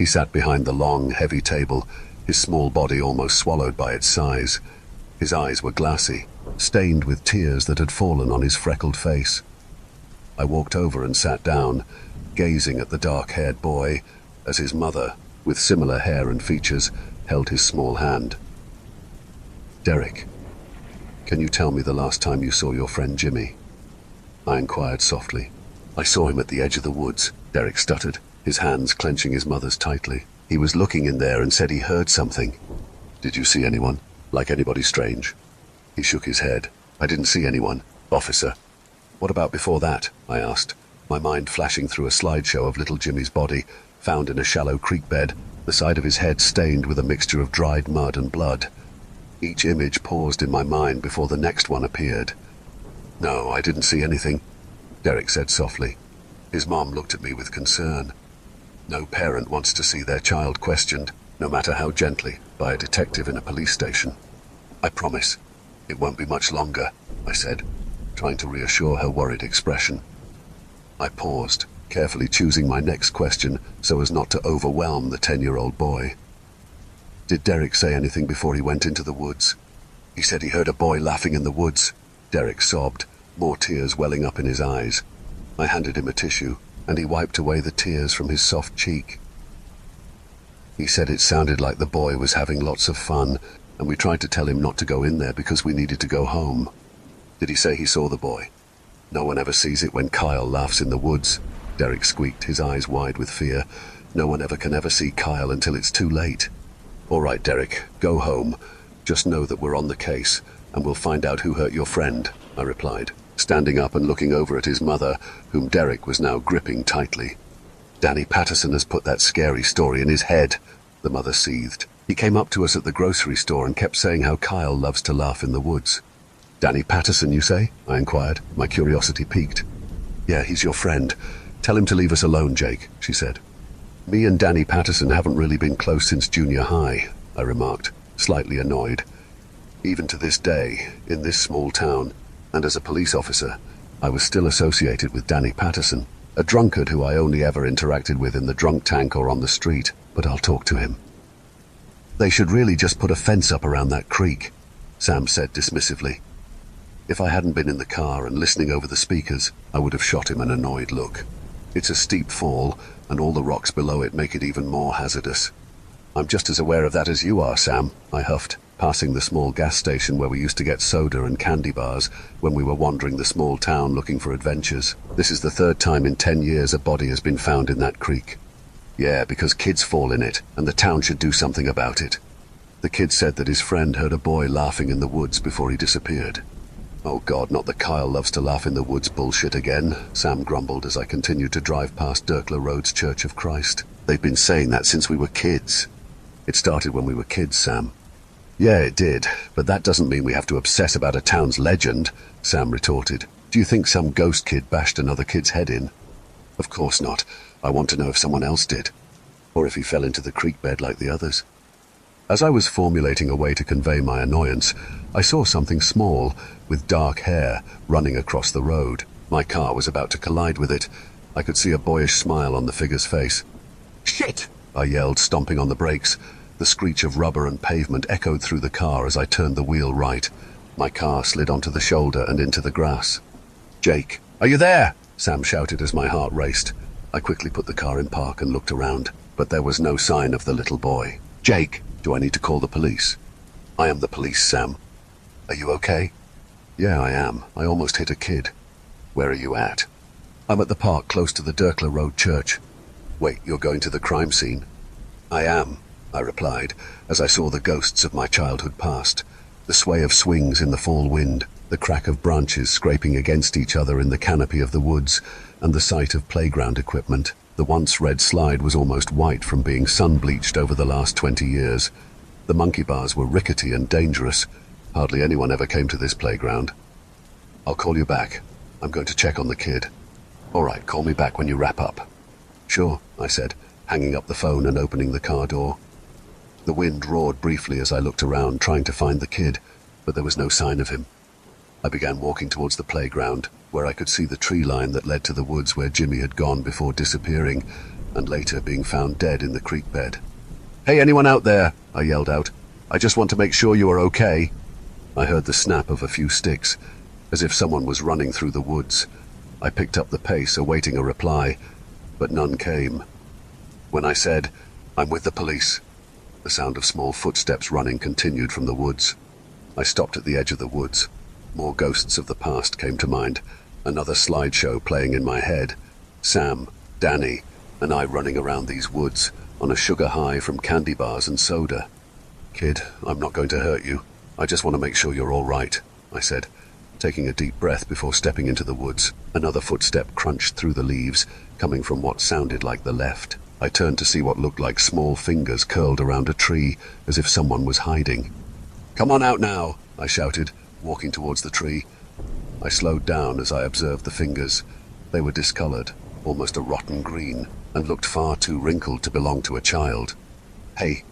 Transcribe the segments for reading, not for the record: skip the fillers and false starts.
He sat behind the long, heavy table, his small body almost swallowed by its size. His eyes were glassy, stained with tears that had fallen on his freckled face. I walked over and sat down, gazing at the dark-haired boy, as his mother, with similar hair and features, held his small hand. "Derek, can you tell me the last time you saw your friend Jimmy?" I inquired softly. "I saw him at the edge of the woods," Derek stuttered, his hands clenching his mother's tightly. "He was looking in there and said he heard something." "Did you see anyone? Like anybody strange?" He shook his head. "I didn't see anyone, officer." "What about before that?" I asked, my mind flashing through a slideshow of little Jimmy's body, found in a shallow creek bed, the side of his head stained with a mixture of dried mud and blood. Each image paused in my mind before the next one appeared. "No, I didn't see anything," Derek said softly. His mom looked at me with concern. No parent wants to see their child questioned, no matter how gently, by a detective in a police station. "I promise, it won't be much longer," I said, trying to reassure her worried expression. I paused, carefully choosing my next question so as not to overwhelm the 10-year-old boy. "Did Derek say anything before he went into the woods?" "He said he heard a boy laughing in the woods," Derek sobbed, more tears welling up in his eyes. I handed him a tissue, and he wiped away the tears from his soft cheek. "He said it sounded like the boy was having lots of fun, and we tried to tell him not to go in there because we needed to go home." "Did he say he saw the boy?" "No one ever sees it when Kyle laughs in the woods," Derek squeaked, his eyes wide with fear. "No one can ever see Kyle until it's too late." "All right, Derek, go home. Just know that we're on the case, and we'll find out who hurt your friend," I replied, standing up and looking over at his mother, whom Derek was now gripping tightly. "Danny Patterson has put that scary story in his head," the mother seethed. "He came up to us at the grocery store and kept saying how Kyle loves to laugh in the woods." "Danny Patterson, you say?" I inquired, my curiosity piqued. "Yeah, he's your friend. Tell him to leave us alone, Jake," she said. "Me and Danny Patterson haven't really been close since junior high," I remarked, slightly annoyed. Even to this day, in this small town, and as a police officer, I was still associated with Danny Patterson, a drunkard who I only ever interacted with in the drunk tank or on the street, but I'll talk to him. "They should really just put a fence up around that creek," Sam said dismissively. If I hadn't been in the car and listening over the speakers, I would have shot him an annoyed look. It's a steep fall, and all the rocks below it make it even more hazardous. "I'm just as aware of that as you are, Sam," I huffed, passing the small gas station where we used to get soda and candy bars when we were wandering the small town looking for adventures. "This is the third time in 10 years a body has been found in that creek." "Yeah, because kids fall in it, and the town should do something about it." The kid said that his friend heard a boy laughing in the woods before he disappeared. "Oh God, not the Kyle loves to laugh in the woods bullshit again," Sam grumbled as I continued to drive past Dirkler Road's Church of Christ. "They've been saying that since we were kids." "It started when we were kids, Sam." "Yeah, it did, but that doesn't mean we have to obsess about a town's legend," Sam retorted. "Do you think some ghost kid bashed another kid's head in?" "Of course not. I want to know if someone else did, or if he fell into the creek bed like the others." As I was formulating a way to convey my annoyance, I saw something small, with dark hair, running across the road. My car was about to collide with it. I could see a boyish smile on the figure's face. "Shit!" I yelled, stomping on the brakes. The screech of rubber and pavement echoed through the car as I turned the wheel right. My car slid onto the shoulder and into the grass. "Jake, are you there?" Sam shouted as my heart raced. I quickly put the car in park and looked around, but there was no sign of the little boy. "Jake, do I need to call the police?" "I am the police, Sam." "Are you okay?" "Yeah, I am. I almost hit a kid." "Where are you at?" "I'm at the park close to the Dirkler Road Church." "Wait, you're going to the crime scene?" "I am," I replied, as I saw the ghosts of my childhood past. The sway of swings in the fall wind, the crack of branches scraping against each other in the canopy of the woods, and the sight of playground equipment. The once red slide was almost white from being sun-bleached over the last 20 years. The monkey bars were rickety and dangerous. Hardly anyone ever came to this playground. "I'll call you back. I'm going to check on the kid." "All right, call me back when you wrap up." "Sure," I said, hanging up the phone and opening the car door. The wind roared briefly as I looked around, trying to find the kid, but there was no sign of him. I began walking towards the playground, where I could see the tree line that led to the woods where Jimmy had gone before disappearing. and later being found dead in the creek bed. "Hey, anyone out there?" I yelled out. "I just want to make sure you are okay." I heard the snap of a few sticks, as if someone was running through the woods. I picked up the pace, awaiting a reply, but none came. When I said, "I'm with the police," the sound of small footsteps running continued from the woods. I stopped at the edge of the woods. More ghosts of the past came to mind, another slideshow playing in my head. Sam, Danny, and I running around these woods on a sugar high from candy bars and soda. "Kid, I'm not going to hurt you. I just want to make sure you're all right," I said, taking a deep breath before stepping into the woods. Another footstep crunched through the leaves, coming from what sounded like the left. I turned to see what looked like small fingers curled around a tree, as if someone was hiding. "Come on out now," I shouted, walking towards the tree. I slowed down as I observed the fingers. They were discolored, almost a rotten green, and looked far too wrinkled to belong to a child. "Hey,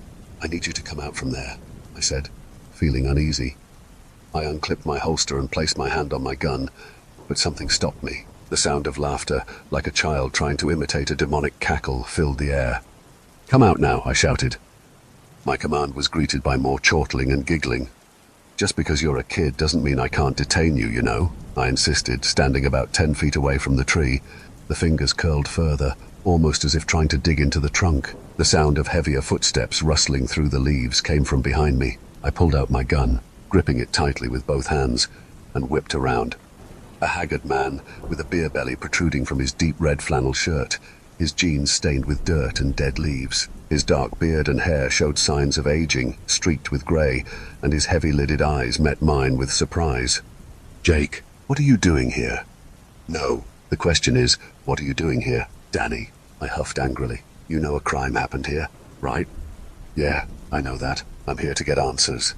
I need you to come out from there," I said, feeling uneasy. I unclipped my holster and placed my hand on my gun, but something stopped me. The sound of laughter, like a child trying to imitate a demonic cackle, filled the air. "Come out now," I shouted. My command was greeted by more chortling and giggling. "Just because you're a kid doesn't mean I can't detain you, you know," I insisted, standing about 10 feet away from the tree. The fingers curled further, almost as if trying to dig into the trunk. The sound of heavier footsteps rustling through the leaves came from behind me. I pulled out my gun, gripping it tightly with both hands, and whipped around. A haggard man with a beer belly protruding from his deep red flannel shirt, his jeans stained with dirt and dead leaves. His dark beard and hair showed signs of aging, streaked with grey, and his heavy-lidded eyes met mine with surprise. "Jake, what are you doing here?" "No, the question is, what are you doing here, Danny?" I huffed angrily. "You know a crime happened here, right?" "Yeah, I know that. I'm here to get answers."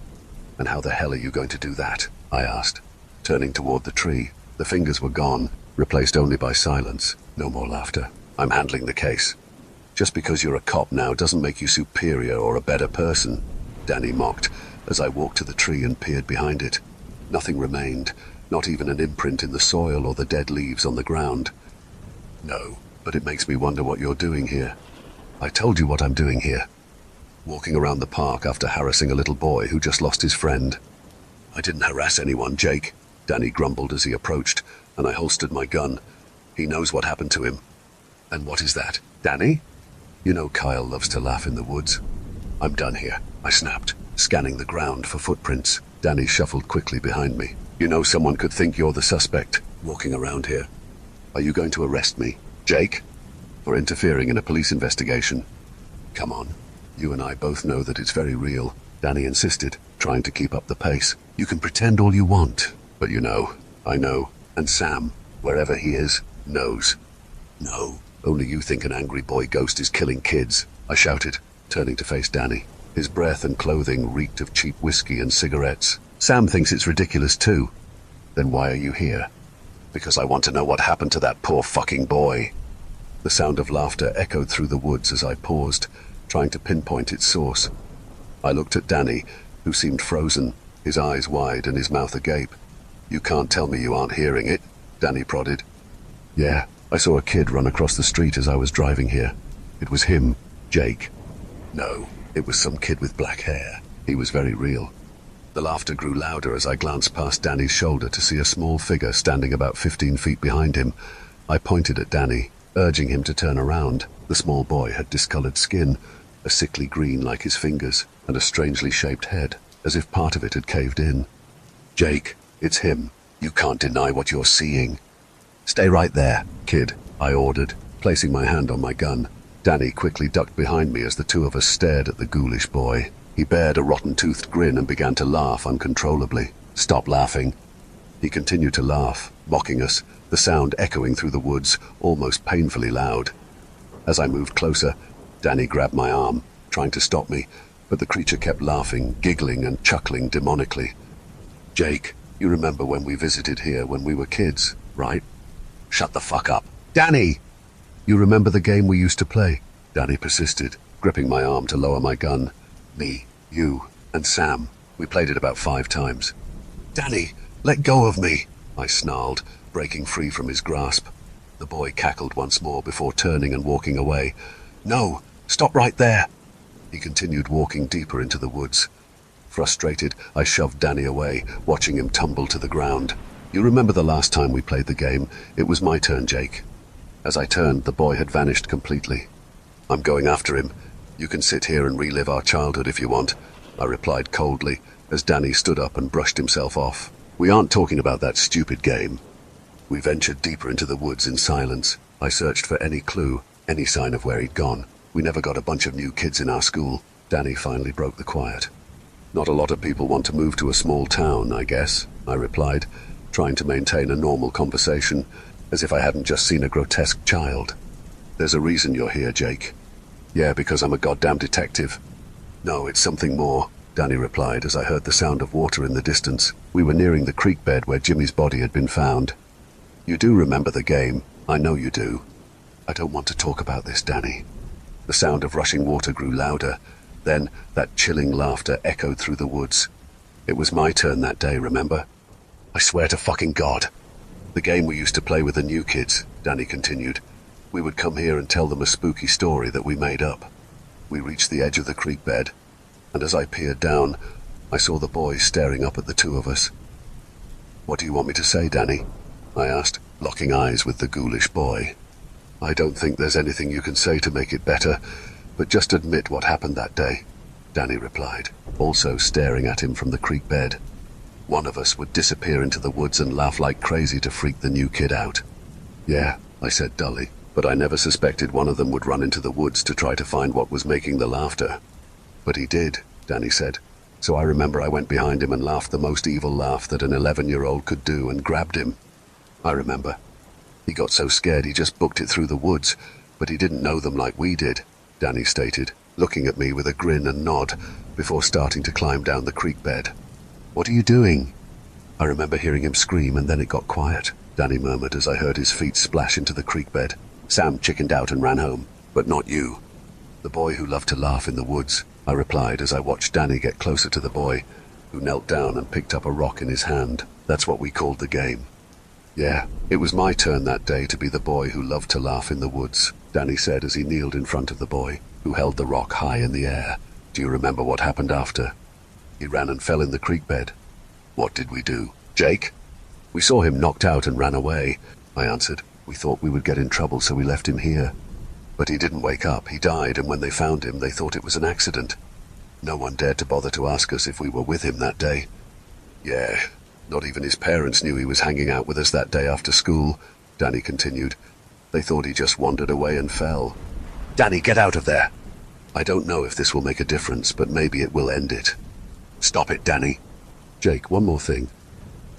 "And how the hell are you going to do that?" I asked, turning toward the tree. The fingers were gone, replaced only by silence. No more laughter. "I'm handling the case." "Just because you're a cop now doesn't make you superior or a better person," Danny mocked, as I walked to the tree and peered behind it. Nothing remained, not even an imprint in the soil or the dead leaves on the ground. "No, but it makes me wonder what you're doing here." "I told you what I'm doing here. Walking around the park after harassing a little boy who just lost his friend." "I didn't harass anyone, Jake," Danny grumbled as he approached, and I holstered my gun. "He knows what happened to him." "And what is that, Danny?" "You know Kyle loves to laugh in the woods." "I'm done here," I snapped, scanning the ground for footprints. Danny shuffled quickly behind me. "You know someone could think you're the suspect, walking around here. Are you going to arrest me, Jake, for interfering in a police investigation?" "Come on. You and I both know that it's very real," Danny insisted, trying to keep up the pace. "You can pretend all you want, but you know, I know, and Sam, wherever he is, knows." "No, only you think an angry boy ghost is killing kids," I shouted, turning to face Danny. His breath and clothing reeked of cheap whiskey and cigarettes. "Sam thinks it's ridiculous too." "Then why are you here?" "Because I want to know what happened to that poor fucking boy." The sound of laughter echoed through the woods as I paused, trying to pinpoint its source. I looked at Danny, who seemed frozen, his eyes wide and his mouth agape. "You can't tell me you aren't hearing it," Danny prodded. "Yeah, I saw a kid run across the street as I was driving here. It was him, Jake." "No, it was some kid with black hair. He was very real." The laughter grew louder as I glanced past Danny's shoulder to see a small figure standing about 15 feet behind him. I pointed at Danny, urging him to turn around. The small boy had discolored skin, a sickly green like his fingers, and a strangely shaped head, as if part of it had caved in. "Jake, it's him. You can't deny what you're seeing." "Stay right there, kid," I ordered, placing my hand on my gun. Danny quickly ducked behind me as the two of us stared at the ghoulish boy. He bared a rotten-toothed grin and began to laugh uncontrollably. "Stop laughing." He continued to laugh, mocking us, the sound echoing through the woods, almost painfully loud. As I moved closer, Danny grabbed my arm, trying to stop me, but the creature kept laughing, giggling and chuckling demonically. "Jake, you remember when we visited here when we were kids, right?" "Shut the fuck up." "Danny! You remember the game we used to play?" Danny persisted, gripping my arm to lower my gun. "Me, you, and Sam. We played it about 5 times." "Danny, let go of me," I snarled, breaking free from his grasp. The boy cackled once more before turning and walking away. "No, stop right there!" He continued walking deeper into the woods. Frustrated, I shoved Danny away, watching him tumble to the ground. "You remember the last time we played the game? It was my turn, Jake." As I turned, the boy had vanished completely. "I'm going after him. You can sit here and relive our childhood if you want," I replied coldly, as Danny stood up and brushed himself off. "We aren't talking about that stupid game." We ventured deeper into the woods in silence. I searched for any clue, any sign of where he'd gone. We never got a bunch of new kids in our school. Danny finally broke the quiet. "Not a lot of people want to move to a small town, I guess," I replied, trying to maintain a normal conversation, as if I hadn't just seen a grotesque child. "There's a reason you're here, Jake." "Yeah, because I'm a goddamn detective." "No, it's something more," Danny replied as I heard the sound of water in the distance. We were nearing the creek bed where Jimmy's body had been found. "You do remember the game. I know you do." "I don't want to talk about this, Danny." The sound of rushing water grew louder. Then that chilling laughter echoed through the woods. "It was my turn that day, remember? I swear to fucking God." "The game we used to play with the new kids," Danny continued. "We would come here and tell them a spooky story that we made up." We reached the edge of the creek bed, and as I peered down, I saw the boy staring up at the two of us. "What do you want me to say, Danny?" I asked, locking eyes with the ghoulish boy. "I don't think there's anything you can say to make it better, but just admit what happened that day," Danny replied, also staring at him from the creek bed. "One of us would disappear into the woods and laugh like crazy to freak the new kid out." "Yeah," I said dully, "but I never suspected one of them would run into the woods to try to find what was making the laughter." "But he did," Danny said. "So I remember I went behind him and laughed the most evil laugh that an 11-year-old could do and grabbed him." "I remember. He got so scared he just booked it through the woods, but he didn't know them like we did," Danny stated, looking at me with a grin and nod before starting to climb down the creek bed. "What are you doing?" "I remember hearing him scream and then it got quiet," Danny murmured as I heard his feet splash into the creek bed. "Sam chickened out and ran home, but not you." "The boy who loved to laugh in the woods," I replied as I watched Danny get closer to the boy, who knelt down and picked up a rock in his hand. "That's what we called the game." "Yeah, it was my turn that day to be the boy who loved to laugh in the woods," Danny said as he kneeled in front of the boy, who held the rock high in the air. "Do you remember what happened after?" "He ran and fell in the creek bed." "What did we do, Jake?" "We saw him knocked out and ran away," I answered. "We thought we would get in trouble, so we left him here. But he didn't wake up. He died, and when they found him, they thought it was an accident. No one dared to bother to ask us if we were with him that day." "Yeah, not even his parents knew he was hanging out with us that day after school," Danny continued. "They thought he just wandered away and fell." "Danny, get out of there!" "I don't know if this will make a difference, but maybe it will end it." "Stop it, Danny." "Jake, one more thing."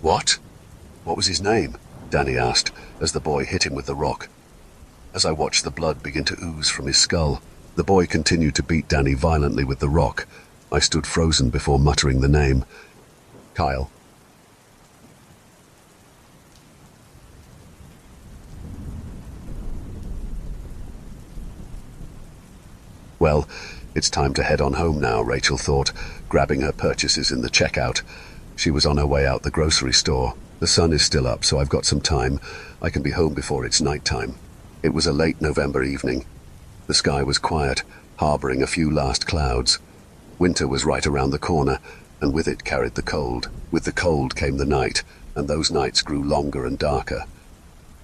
"What? What was his name?" Danny asked as the boy hit him with the rock. As I watched the blood begin to ooze from his skull, the boy continued to beat Danny violently with the rock. I stood frozen before muttering the name. "Kyle." Well, it's time to head on home now, Rachel thought, grabbing her purchases in the checkout. She was on her way out the grocery store. The sun is still up, so I've got some time. I can be home before it's nighttime. It was a late November evening. The sky was quiet, harboring a few last clouds. Winter was right around the corner, and with it carried the cold. With the cold came the night, and those nights grew longer and darker.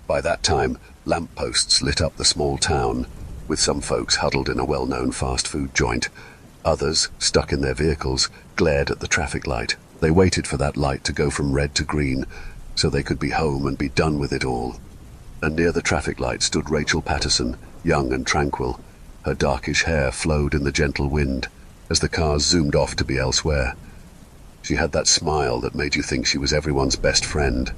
By that time, lampposts lit up the small town, with some folks huddled in a well-known fast food joint. Others, stuck in their vehicles, glared at the traffic light. They waited for that light to go from red to green, so they could be home and be done with it all. And near the traffic light stood Rachel Patterson, young and tranquil. Her darkish hair flowed in the gentle wind as the cars zoomed off to be elsewhere. She had that smile that made you think she was everyone's best friend.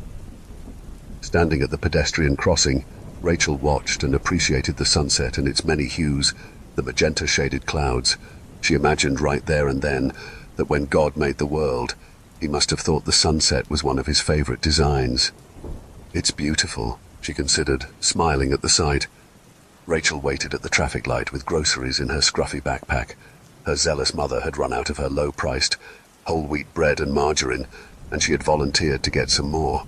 Standing at the pedestrian crossing, Rachel watched and appreciated the sunset and its many hues, the magenta-shaded clouds. She imagined right there and then that when God made the world, he must have thought the sunset was one of his favorite designs. "It's beautiful," she considered, smiling at the sight. Rachel waited at the traffic light with groceries in her scruffy backpack. Her zealous mother had run out of her low-priced whole wheat bread and margarine, and she had volunteered to get some more.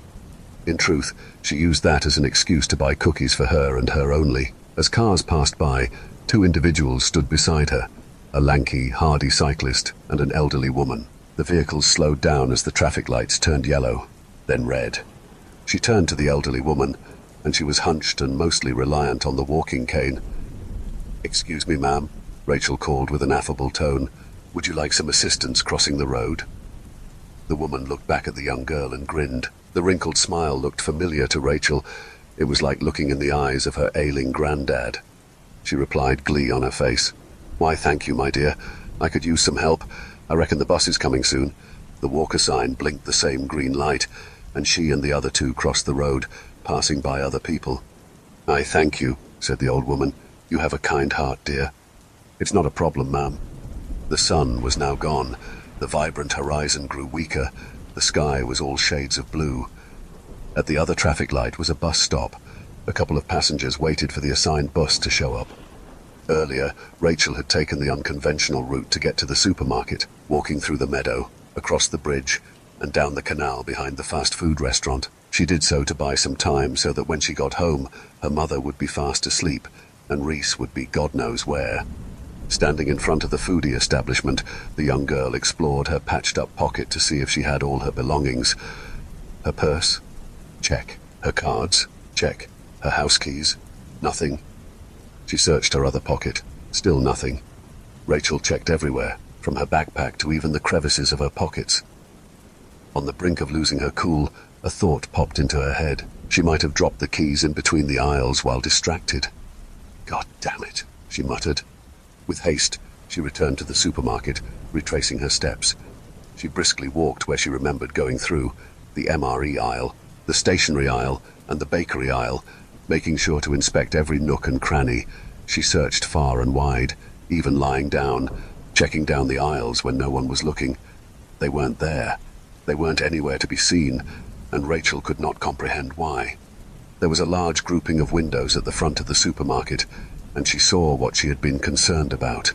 In truth, she used that as an excuse to buy cookies for her and her only. As cars passed by, two individuals stood beside her, a lanky, hardy cyclist and an elderly woman. The vehicles slowed down as the traffic lights turned yellow, then red. She turned to the elderly woman, and she was hunched and mostly reliant on the walking cane. "Excuse me, ma'am," Rachel called with an affable tone. "Would you like some assistance crossing the road?" The woman looked back at the young girl and grinned. The wrinkled smile looked familiar to Rachel. It was like looking in the eyes of her ailing granddad. She replied, glee on her face. "Why, thank you, my dear. I could use some help. I reckon the bus is coming soon." The walker sign blinked the same green light, and she and the other two crossed the road, passing by other people. "I thank you," said the old woman. "You have a kind heart, dear." "It's not a problem, ma'am." The sun was now gone. The vibrant horizon grew weaker. The sky was all shades of blue. At the other traffic light was a bus stop. A couple of passengers waited for the assigned bus to show up. Earlier, Rachel had taken the unconventional route to get to the supermarket, walking through the meadow, across the bridge, and down the canal behind the fast food restaurant. She did so to buy some time so that when she got home, her mother would be fast asleep, and Reese would be God knows where. Standing in front of the foodie establishment, the young girl explored her patched-up pocket to see if she had all her belongings. Her purse? Check. Her cards? Check. Her house keys? Nothing. She searched her other pocket. Still nothing. Rachel checked everywhere, from her backpack to even the crevices of her pockets. On the brink of losing her cool, a thought popped into her head. She might have dropped the keys in between the aisles while distracted. "God damn it," she muttered. With haste, she returned to the supermarket, retracing her steps. She briskly walked where she remembered going through, the MRE aisle, the stationery aisle, and the bakery aisle, making sure to inspect every nook and cranny. She searched far and wide, even lying down, checking down the aisles when no one was looking. They weren't there. They weren't anywhere to be seen, and Rachel could not comprehend why. There was a large grouping of windows at the front of the supermarket, and she saw what she had been concerned about.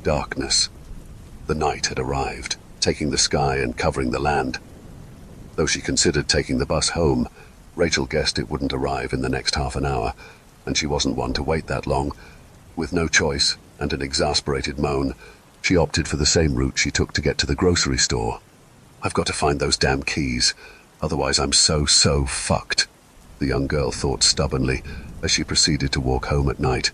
Darkness. The night had arrived, taking the sky and covering the land. Though she considered taking the bus home, Rachel guessed it wouldn't arrive in the next half an hour, and she wasn't one to wait that long. With no choice, and an exasperated moan, she opted for the same route she took to get to the grocery store. "I've got to find those damn keys, otherwise I'm so fucked," the young girl thought stubbornly as she proceeded to walk home at night.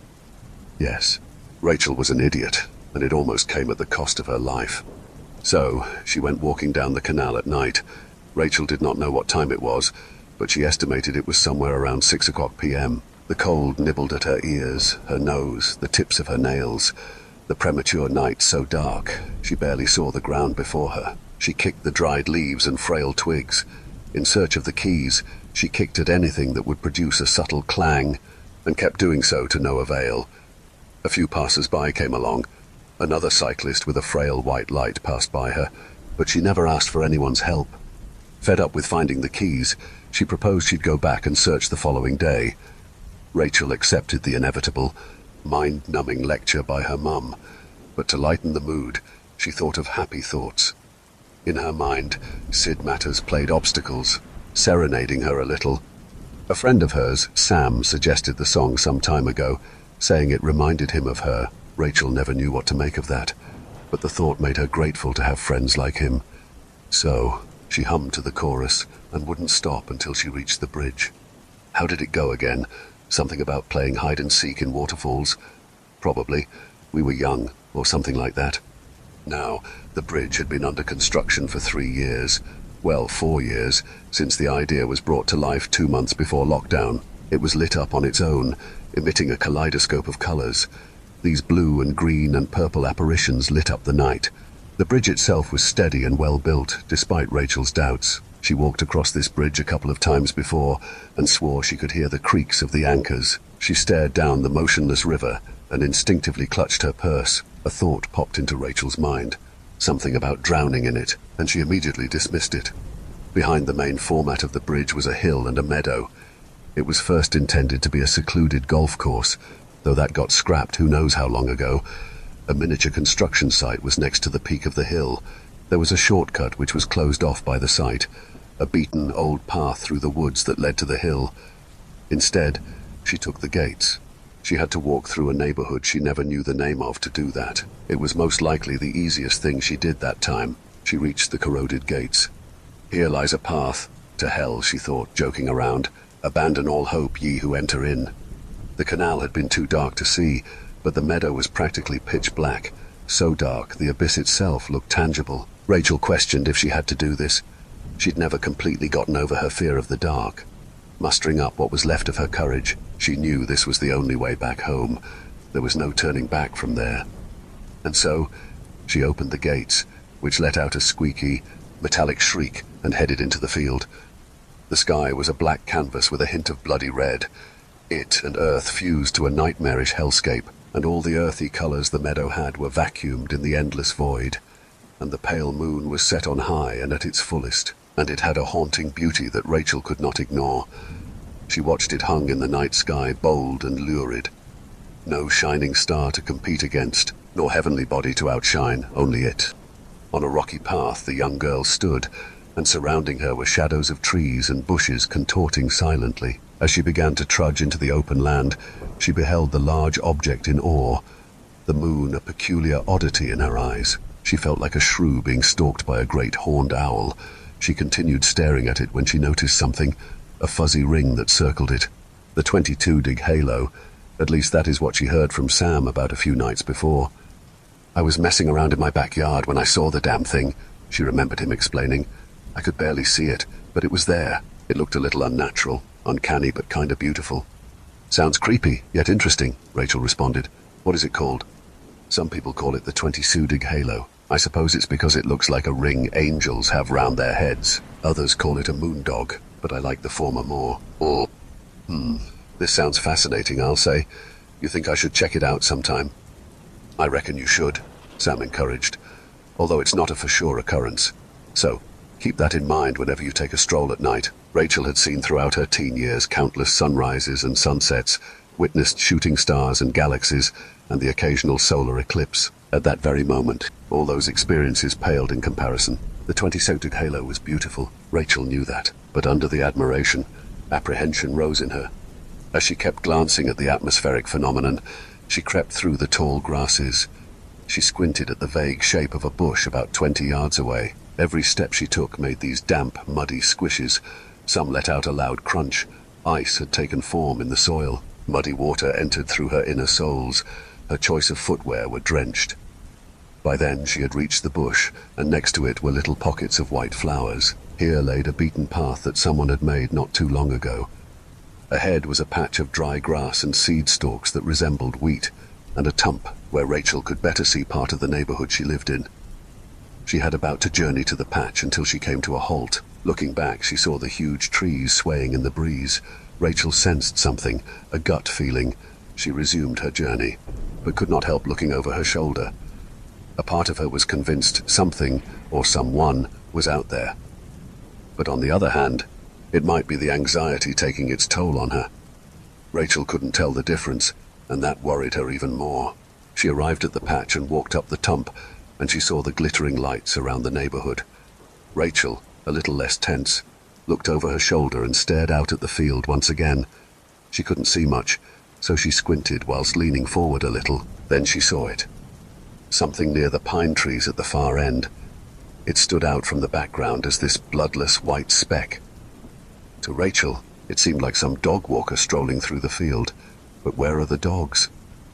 Yes, Rachel was an idiot, and it almost came at the cost of her life. So, she went walking down the canal at night. Rachel did not know what time it was, but she estimated it was somewhere around 6 p.m. The cold nibbled at her ears, her nose, the tips of her nails. The premature night so dark, she barely saw the ground before her. She kicked the dried leaves and frail twigs. In search of the keys, she kicked at anything that would produce a subtle clang, and kept doing so to no avail. A few passers-by came along. Another cyclist with a frail white light passed by her, but she never asked for anyone's help. Fed up with finding the keys, she proposed she'd go back and search the following day. Rachel accepted the inevitable, mind-numbing lecture by her mum, but to lighten the mood, she thought of happy thoughts. In her mind, Sid Matters played obstacles, serenading her a little. A friend of hers, Sam, suggested the song some time ago, saying it reminded him of her. Rachel never knew what to make of that, but the thought made her grateful to have friends like him. So, she hummed to the chorus and wouldn't stop until she reached the bridge. How did it go again? Something about playing hide-and-seek in waterfalls? Probably. We were young, or something like that. Now, the bridge had been under construction for 3 years. Well, 4 years, since the idea was brought to life 2 months before lockdown. It was lit up on its own, emitting a kaleidoscope of colors. These blue and green and purple apparitions lit up the night. The bridge itself was steady and well built, despite Rachel's doubts. She walked across this bridge a couple of times before and swore she could hear the creaks of the anchors. She stared down the motionless river and instinctively clutched her purse. A thought popped into Rachel's mind, something about drowning in it, and she immediately dismissed it. Behind the main format of the bridge was a hill and a meadow. It was first intended to be a secluded golf course, though that got scrapped who knows how long ago. A miniature construction site was next to the peak of the hill. There was a shortcut which was closed off by the site. a beaten old path through the woods that led to the hill. Instead, she took the gates. She had to walk through a neighborhood she never knew the name of to do that. It was most likely the easiest thing she did that time. She reached the corroded gates. Here lies a path. To hell, she thought, joking around. Abandon all hope, ye who enter in. The canal had been too dark to see, but the meadow was practically pitch black. So dark, the abyss itself looked tangible. Rachel questioned if she had to do this. She'd never completely gotten over her fear of the dark. Mustering up what was left of her courage, she knew this was the only way back home. There was no turning back from there. And so, she opened the gates, which let out a squeaky, metallic shriek, and headed into the field. The sky was a black canvas with a hint of bloody red. It and earth fused to a nightmarish hellscape, and all the earthy colors the meadow had were vacuumed in the endless void. And the pale moon was set on high and at its fullest, and it had a haunting beauty that Rachel could not ignore. She watched it hung in the night sky, bold and lurid. No shining star to compete against, nor heavenly body to outshine, only it. On a rocky path the young girl stood, and surrounding her were shadows of trees and bushes contorting silently. As she began to trudge into the open land, she beheld the large object in awe, the moon a peculiar oddity in her eyes. She felt like a shrew being stalked by a great horned owl. She continued staring at it when she noticed something, a fuzzy ring that circled it. The 22-dig halo. At least that is what she heard from Sam about a few nights before. I was messing around in my backyard when I saw the damn thing, she remembered him explaining. I could barely see it, but it was there. It looked a little unnatural, uncanny but kinda beautiful. Sounds creepy, yet interesting, Rachel responded. What is it called? Some people call it the 22-dig halo. I suppose it's because it looks like a ring angels have round their heads. Others call it a moondog, but I like the former more. Or, this sounds fascinating, I'll say. You think I should check it out sometime? I reckon you should, Sam encouraged, although it's not a for sure occurrence. So, keep that in mind whenever you take a stroll at night. Rachel had seen throughout her teen years countless sunrises and sunsets, witnessed shooting stars and galaxies, and the occasional solar eclipse. At that very moment, all those experiences paled in comparison. The 22-dig halo was beautiful. Rachel knew that, but under the admiration, apprehension rose in her. As she kept glancing at the atmospheric phenomenon, she crept through the tall grasses. She squinted at the vague shape of a bush about 20 yards away. Every step she took made these damp, muddy squishes. Some let out a loud crunch. Ice had taken form in the soil. Muddy water entered through her inner soles. Her choice of footwear were drenched. By then she had reached the bush, and next to it were little pockets of white flowers. Here laid a beaten path that someone had made not too long ago. Ahead was a patch of dry grass and seed stalks that resembled wheat, and a tump where Rachel could better see part of the neighborhood she lived in. She had about to journey to the patch until she came to a halt. Looking back, she saw the huge trees swaying in the breeze. Rachel sensed something, a gut feeling. She resumed her journey, but could not help looking over her shoulder. A part of her was convinced something, or someone, was out there. But on the other hand, it might be the anxiety taking its toll on her. Rachel couldn't tell the difference, and that worried her even more. She arrived at the patch and walked up the tump, and she saw the glittering lights around the neighborhood. Rachel, a little less tense, looked over her shoulder and stared out at the field once again. She couldn't see much, so she squinted whilst leaning forward a little. Then she saw it. Something near the pine trees at the far end. It stood out from the background as this bloodless white speck. To Rachel, it seemed like some dog walker strolling through the field. But where are the dogs?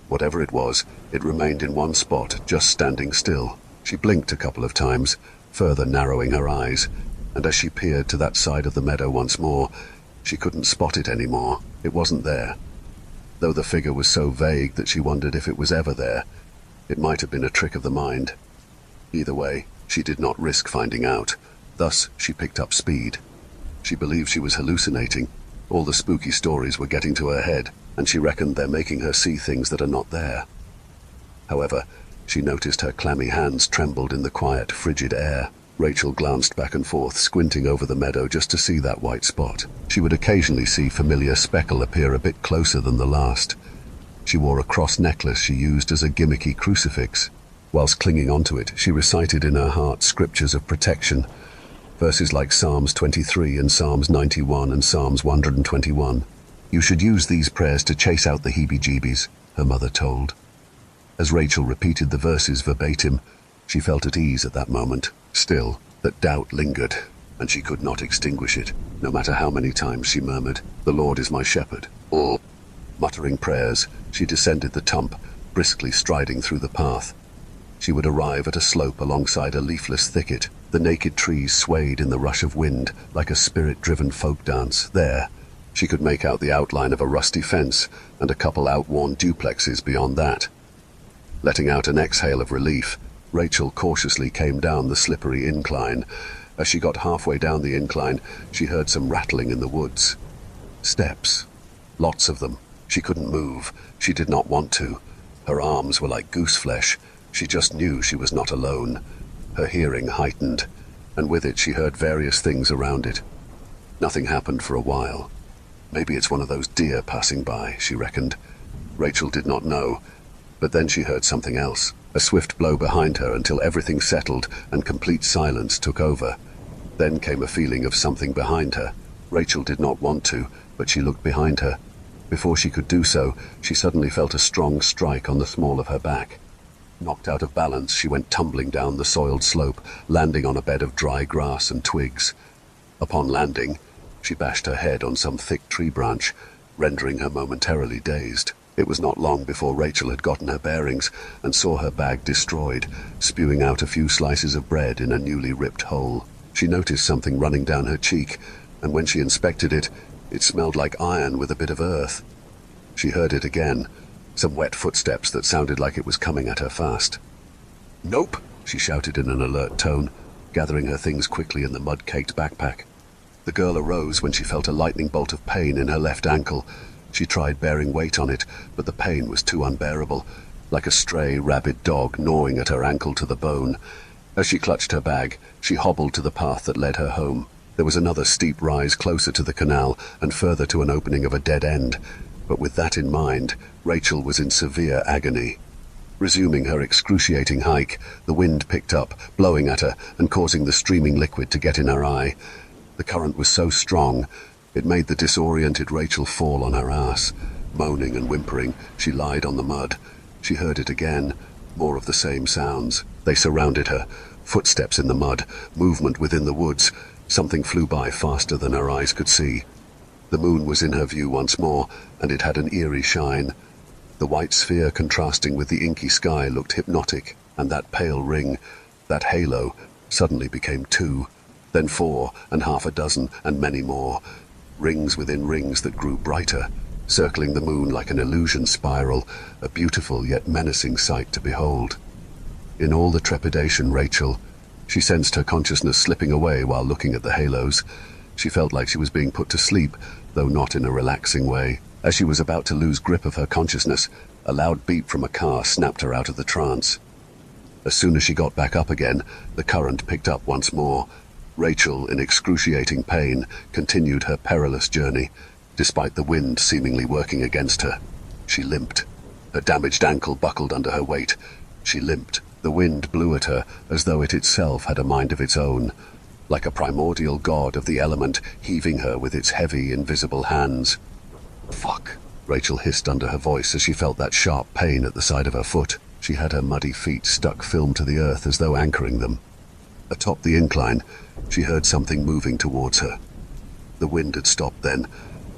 Whatever it was, it remained in one spot, just standing still. She blinked a couple of times, further narrowing her eyes, and as she peered to that side of the meadow once more, she couldn't spot it anymore. It wasn't there. Though the figure was so vague that she wondered if it was ever there. It might have been a trick of the mind. Either way, she did not risk finding out. Thus, she picked up speed. She believed she was hallucinating. All the spooky stories were getting to her head, and she reckoned they're making her see things that are not there. However, she noticed her clammy hands trembled in the quiet, frigid air. Rachel glanced back and forth, squinting over the meadow just to see that white spot. She would occasionally see familiar speckle appear a bit closer than the last. She wore a cross necklace she used as a gimmicky crucifix. Whilst clinging onto it, she recited in her heart scriptures of protection. Verses like Psalms 23 and Psalms 91 and Psalms 121. You should use these prayers to chase out the heebie-jeebies, her mother told. As Rachel repeated the verses verbatim, she felt at ease at that moment. Still, that doubt lingered, and she could not extinguish it, no matter how many times she murmured, "The Lord is my shepherd," or, muttering prayers, she descended the tump, briskly striding through the path. She would arrive at a slope alongside a leafless thicket. The naked trees swayed in the rush of wind like a spirit-driven folk dance. There, she could make out the outline of a rusty fence and a couple outworn duplexes beyond that. Letting out an exhale of relief, Rachel cautiously came down the slippery incline. As she got halfway down the incline, she heard some rattling in the woods. Steps. Lots of them. She couldn't move. She did not want to. Her arms were like goose flesh. She just knew she was not alone. Her hearing heightened, and with it she heard various things around it. Nothing happened for a while. Maybe it's one of those deer passing by, she reckoned. Rachel did not know, but then she heard something else. A swift blow behind her until everything settled and complete silence took over. Then came a feeling of something behind her. Rachel did not want to, but she looked behind her. Before she could do so, she suddenly felt a strong strike on the small of her back. Knocked out of balance, she went tumbling down the soiled slope, landing on a bed of dry grass and twigs. Upon landing, she bashed her head on some thick tree branch, rendering her momentarily dazed. It was not long before Rachel had gotten her bearings and saw her bag destroyed, spewing out a few slices of bread in a newly ripped hole. She noticed something running down her cheek, and when she inspected it, it smelled like iron with a bit of earth. She heard it again, some wet footsteps that sounded like it was coming at her fast. "Nope," she shouted in an alert tone, gathering her things quickly in the mud-caked backpack. The girl arose when she felt a lightning bolt of pain in her left ankle. She tried bearing weight on it, but the pain was too unbearable, like a stray, rabid dog gnawing at her ankle to the bone. As she clutched her bag, she hobbled to the path that led her home. There was another steep rise closer to the canal and further to an opening of a dead end. But with that in mind, Rachel was in severe agony. Resuming her excruciating hike, the wind picked up, blowing at her and causing the streaming liquid to get in her eye. The current was so strong, it made the disoriented Rachel fall on her ass. Moaning and whimpering, she lied on the mud. She heard it again, more of the same sounds. They surrounded her, footsteps in the mud, movement within the woods. Something flew by faster than her eyes could see. The moon was in her view once more, and it had an eerie shine. The white sphere contrasting with the inky sky looked hypnotic, and that pale ring, that halo, suddenly became 2, then 4, and half a dozen, and many more. Rings within rings that grew brighter, circling the moon like an illusion spiral, a beautiful yet menacing sight to behold. In all the trepidation, she sensed her consciousness slipping away while looking at the halos. She felt like she was being put to sleep, though not in a relaxing way. As she was about to lose grip of her consciousness, a loud beep from a car snapped her out of the trance. As soon as she got back up again, the current picked up once more. Rachel, in excruciating pain, continued her perilous journey, despite the wind seemingly working against her. She limped. Her damaged ankle buckled under her weight. She limped. The wind blew at her as though it itself had a mind of its own, like a primordial god of the element heaving her with its heavy, invisible hands. "Fuck," Rachel hissed under her voice as she felt that sharp pain at the side of her foot. She had her muddy feet stuck firm to the earth as though anchoring them. Atop the incline, she heard something moving towards her. The wind had stopped then,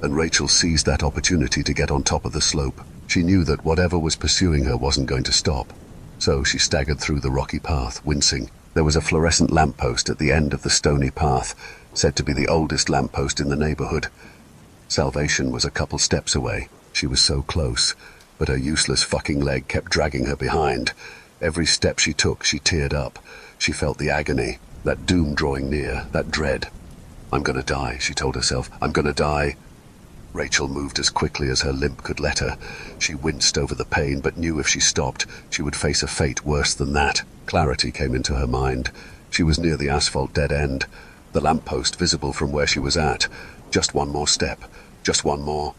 and Rachel seized that opportunity to get on top of the slope. She knew that whatever was pursuing her wasn't going to stop, so she staggered through the rocky path, wincing. There was a fluorescent lamppost at the end of the stony path, said to be the oldest lamppost in the neighborhood. Salvation was a couple steps away. She was so close, but her useless fucking leg kept dragging her behind. Every step she took, she teared up. She felt the agony, that doom drawing near, that dread. "I'm gonna die," she told herself. "I'm gonna die." Rachel moved as quickly as her limp could let her. She winced over the pain, but knew if she stopped, she would face a fate worse than that. Clarity came into her mind. She was near the asphalt dead end, the lamppost visible from where she was at. Just one more step, just one more.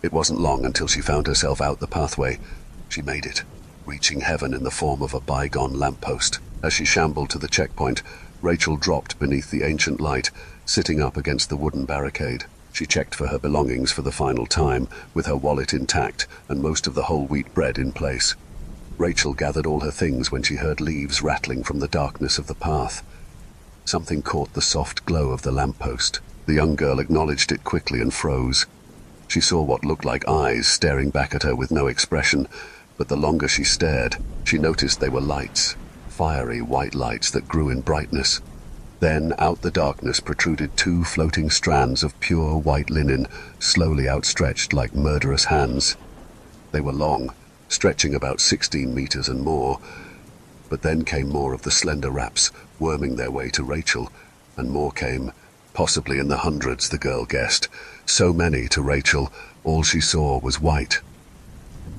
It wasn't long until she found herself out the pathway. She made it, reaching heaven in the form of a bygone lamppost. As she shambled to the checkpoint, Rachel dropped beneath the ancient light, sitting up against the wooden barricade. She checked for her belongings for the final time, with her wallet intact and most of the whole wheat bread in place. Rachel gathered all her things when she heard leaves rattling from the darkness of the path. Something caught the soft glow of the lamppost. The young girl acknowledged it quickly and froze. She saw what looked like eyes staring back at her with no expression, but the longer she stared, she noticed they were lights, fiery white lights that grew in brightness. Then, out the darkness protruded two floating strands of pure white linen, slowly outstretched like murderous hands. They were long, stretching about 16 meters and more, but then came more of the slender wraps, worming their way to Rachel, and more came, possibly in the hundreds, the girl guessed. So many to Rachel, all she saw was white.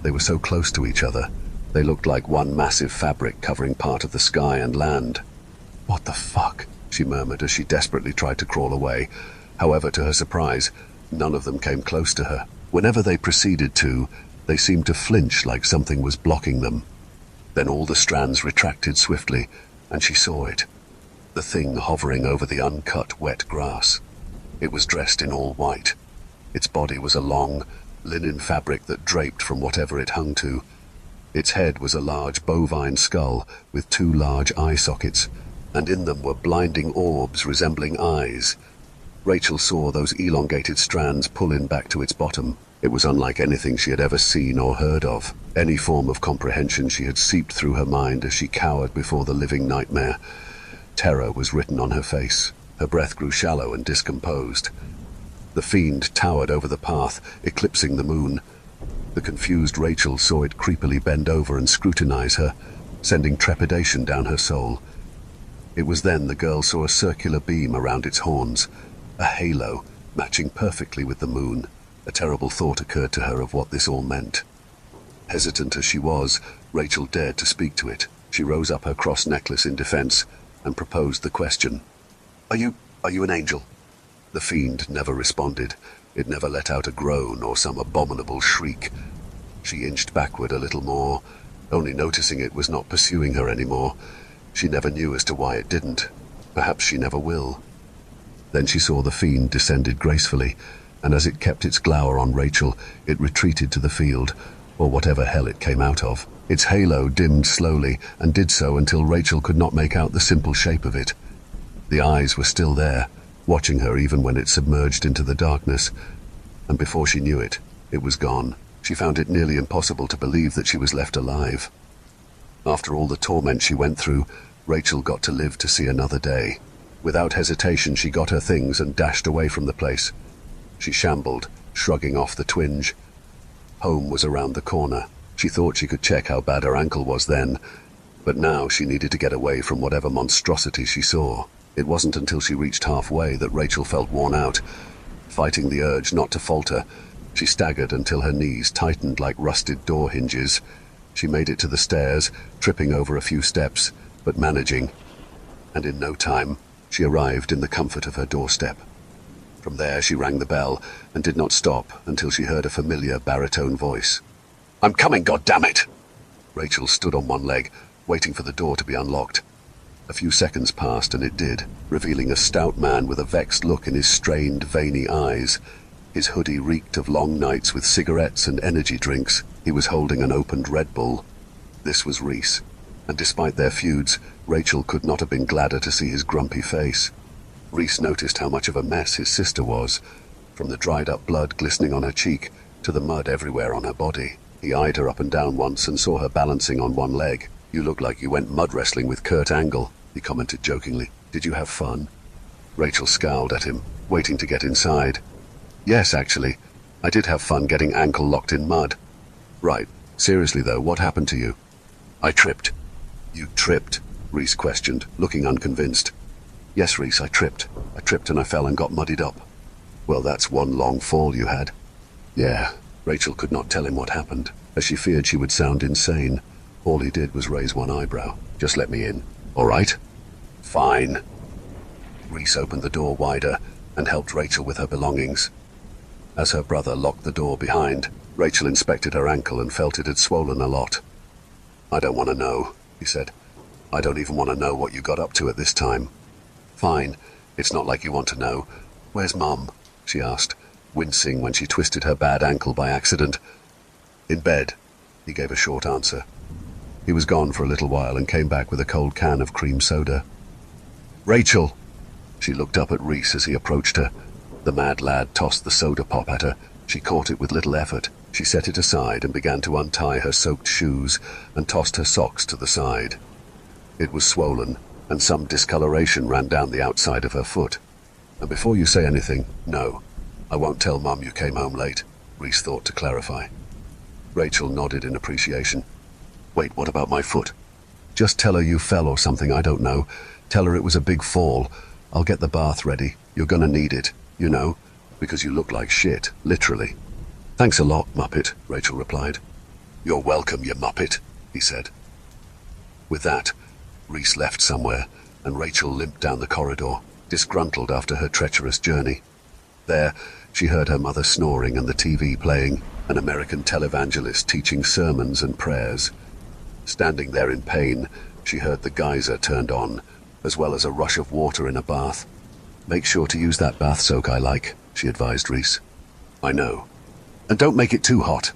They were so close to each other, they looked like one massive fabric covering part of the sky and land. "What the fuck?" she murmured as she desperately tried to crawl away. However, to her surprise, none of them came close to her. Whenever they proceeded to, they seemed to flinch like something was blocking them. Then all the strands retracted swiftly, and she saw it. The thing hovering over the uncut, wet grass. It was dressed in all white. Its body was a long, linen fabric that draped from whatever it hung to. Its head was a large bovine skull with two large eye sockets, and in them were blinding orbs resembling eyes. Rachel saw those elongated strands pull in back to its bottom. It was unlike anything she had ever seen or heard of. Any form of comprehension she had seeped through her mind as she cowered before the living nightmare. Terror was written on her face. Her breath grew shallow and discomposed. The fiend towered over the path, eclipsing the moon. The confused Rachel saw it creepily bend over and scrutinize her, sending trepidation down her soul. It was then the girl saw a circular beam around its horns, a halo, matching perfectly with the moon. A terrible thought occurred to her of what this all meant. Hesitant as she was, Rachel dared to speak to it. She rose up her cross necklace in defense and proposed the question. Are you an angel?" The fiend never responded. It never let out a groan or some abominable shriek. She inched backward a little more, only noticing it was not pursuing her anymore. She never knew as to why it didn't. Perhaps she never will. Then she saw the fiend descended gracefully, and as it kept its glower on Rachel, it retreated to the field, or whatever hell it came out of. Its halo dimmed slowly, and did so until Rachel could not make out the simple shape of it. The eyes were still there, watching her even when it submerged into the darkness, and before she knew it, it was gone. She found it nearly impossible to believe that she was left alive. After all the torment she went through, Rachel got to live to see another day. Without hesitation, she got her things and dashed away from the place. She shambled, shrugging off the twinge. Home was around the corner. She thought she could check how bad her ankle was then, but now she needed to get away from whatever monstrosity she saw. It wasn't until she reached halfway that Rachel felt worn out. Fighting the urge not to falter, she staggered until her knees tightened like rusted door hinges. She made it to the stairs, tripping over a few steps, but managing, and in no time she arrived in the comfort of her doorstep. From there she rang the bell and did not stop until she heard a familiar baritone voice. "I'm coming, goddammit!" Rachel stood on one leg, waiting for the door to be unlocked. A few seconds passed and it did, revealing a stout man with a vexed look in his strained, veiny eyes. His hoodie reeked of long nights with cigarettes and energy drinks. He was holding an opened Red Bull. This was Reese, and despite their feuds, Rachel could not have been gladder to see his grumpy face. Reese noticed how much of a mess his sister was, from the dried-up blood glistening on her cheek to the mud everywhere on her body. He eyed her up and down once and saw her balancing on one leg. "You look like you went mud wrestling with Kurt Angle," he commented jokingly. "Did you have fun?" Rachel scowled at him, waiting to get inside. "Yes, actually. I did have fun getting ankle locked in mud." "Right. Seriously though, what happened to you?" "I tripped." "You tripped?" Reese questioned, looking unconvinced. "Yes, Reese, I tripped. I tripped and I fell and got muddied up." "Well, that's one long fall you had." "Yeah." Rachel could not tell him what happened, as she feared she would sound insane. All he did was raise one eyebrow. "Just let me in." "All right." "Fine." Reese opened the door wider and helped Rachel with her belongings. As her brother locked the door behind, Rachel inspected her ankle and felt it had swollen a lot. "I don't want to know," he said. "I don't even want to know what you got up to at this time." Fine. It's not like you want to know. Where's Mum? She asked, wincing when she twisted her bad ankle by accident. In bed, he gave a short answer. He was gone for a little while and came back with a cold can of cream soda. Rachel! She looked up at Reese as he approached her. The mad lad tossed the soda pop at her. She caught it with little effort. She set it aside and began to untie her soaked shoes and tossed her socks to the side. It was swollen, and some discoloration ran down the outside of her foot. And before you say anything, no, I won't tell Mum you came home late, Reese thought to clarify. Rachel nodded in appreciation. Wait, what about my foot? Just tell her you fell or something, I don't know. Tell her it was a big fall. I'll get the bath ready. You're gonna need it, you know, because you look like shit, literally. Thanks a lot, Muppet, Rachel replied. You're welcome, you Muppet, he said. With that, Reese left somewhere, and Rachel limped down the corridor, disgruntled after her treacherous journey. There, she heard her mother snoring and the TV playing, an American televangelist teaching sermons and prayers. Standing there in pain, she heard the geyser turned on, as well as a rush of water in a bath. Make sure to use that bath soak I like, she advised Reese. I know. And don't make it too hot.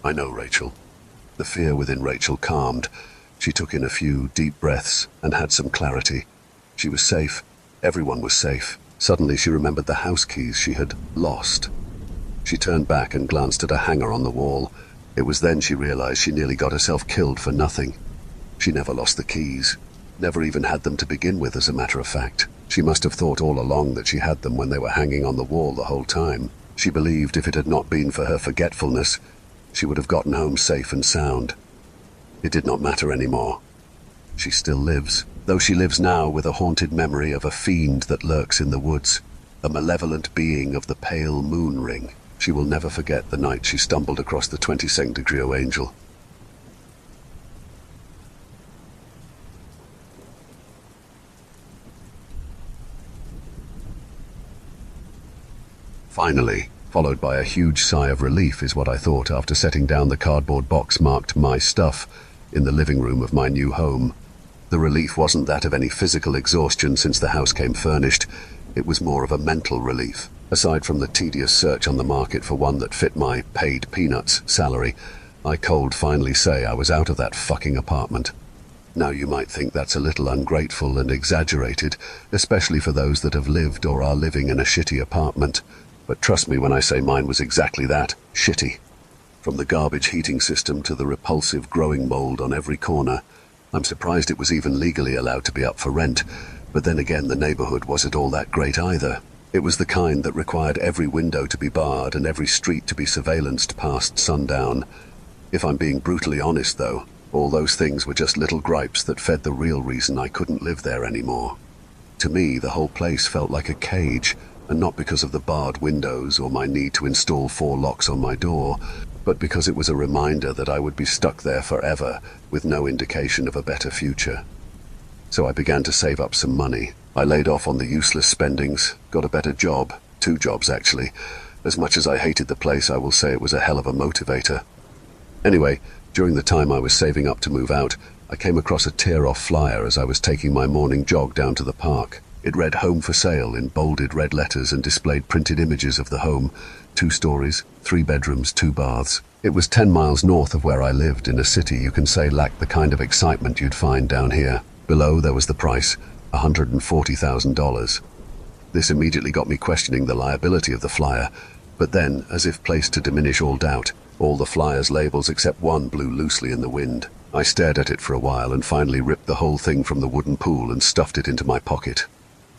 I know, Rachel. The fear within Rachel calmed. She took in a few deep breaths and had some clarity. She was safe. Everyone was safe. Suddenly she remembered the house keys she had lost. She turned back and glanced at a hanger on the wall. It was then she realized she nearly got herself killed for nothing. She never lost the keys. Never even had them to begin with, as a matter of fact. She must have thought all along that she had them when they were hanging on the wall the whole time. She believed if it had not been for her forgetfulness, she would have gotten home safe and sound. It did not matter anymore. She still lives, though she lives now with a haunted memory of a fiend that lurks in the woods, a malevolent being of the pale moon ring. She will never forget the night she stumbled across the 22nd degree angel. Finally, followed by a huge sigh of relief, is what I thought after setting down the cardboard box marked "My Stuff" in the living room of my new home. The relief wasn't that of any physical exhaustion since the house came furnished. It was more of a mental relief. Aside from the tedious search on the market for one that fit my paid peanuts salary, I could finally say I was out of that fucking apartment. Now you might think that's a little ungrateful and exaggerated, especially for those that have lived or are living in a shitty apartment. But trust me when I say mine was exactly that, shitty. From the garbage heating system to the repulsive growing mold on every corner. I'm surprised it was even legally allowed to be up for rent, but then again the neighborhood wasn't all that great either. It was the kind that required every window to be barred and every street to be surveillanced past sundown. If I'm being brutally honest though, all those things were just little gripes that fed the real reason I couldn't live there anymore. To me, the whole place felt like a cage, and not because of the barred windows or my need to install 4 locks on my door, but because it was a reminder that I would be stuck there forever with no indication of a better future. So I began to save up some money. I laid off on the useless spendings, got a better job, 2 jobs actually. As much as I hated the place, I will say it was a hell of a motivator. Anyway, during the time I was saving up to move out, I came across a tear-off flyer as I was taking my morning jog down to the park. It read "Home for Sale" in bolded red letters and displayed printed images of the home. 2 stories, 3 bedrooms, 2 baths. It was 10 miles north of where I lived, in a city you can say lacked the kind of excitement you'd find down here. Below there was the price, $140,000. This immediately got me questioning the liability of the flyer, but then, as if placed to diminish all doubt, all the flyer's labels except one blew loosely in the wind. I stared at it for a while and finally ripped the whole thing from the wooden pool and stuffed it into my pocket.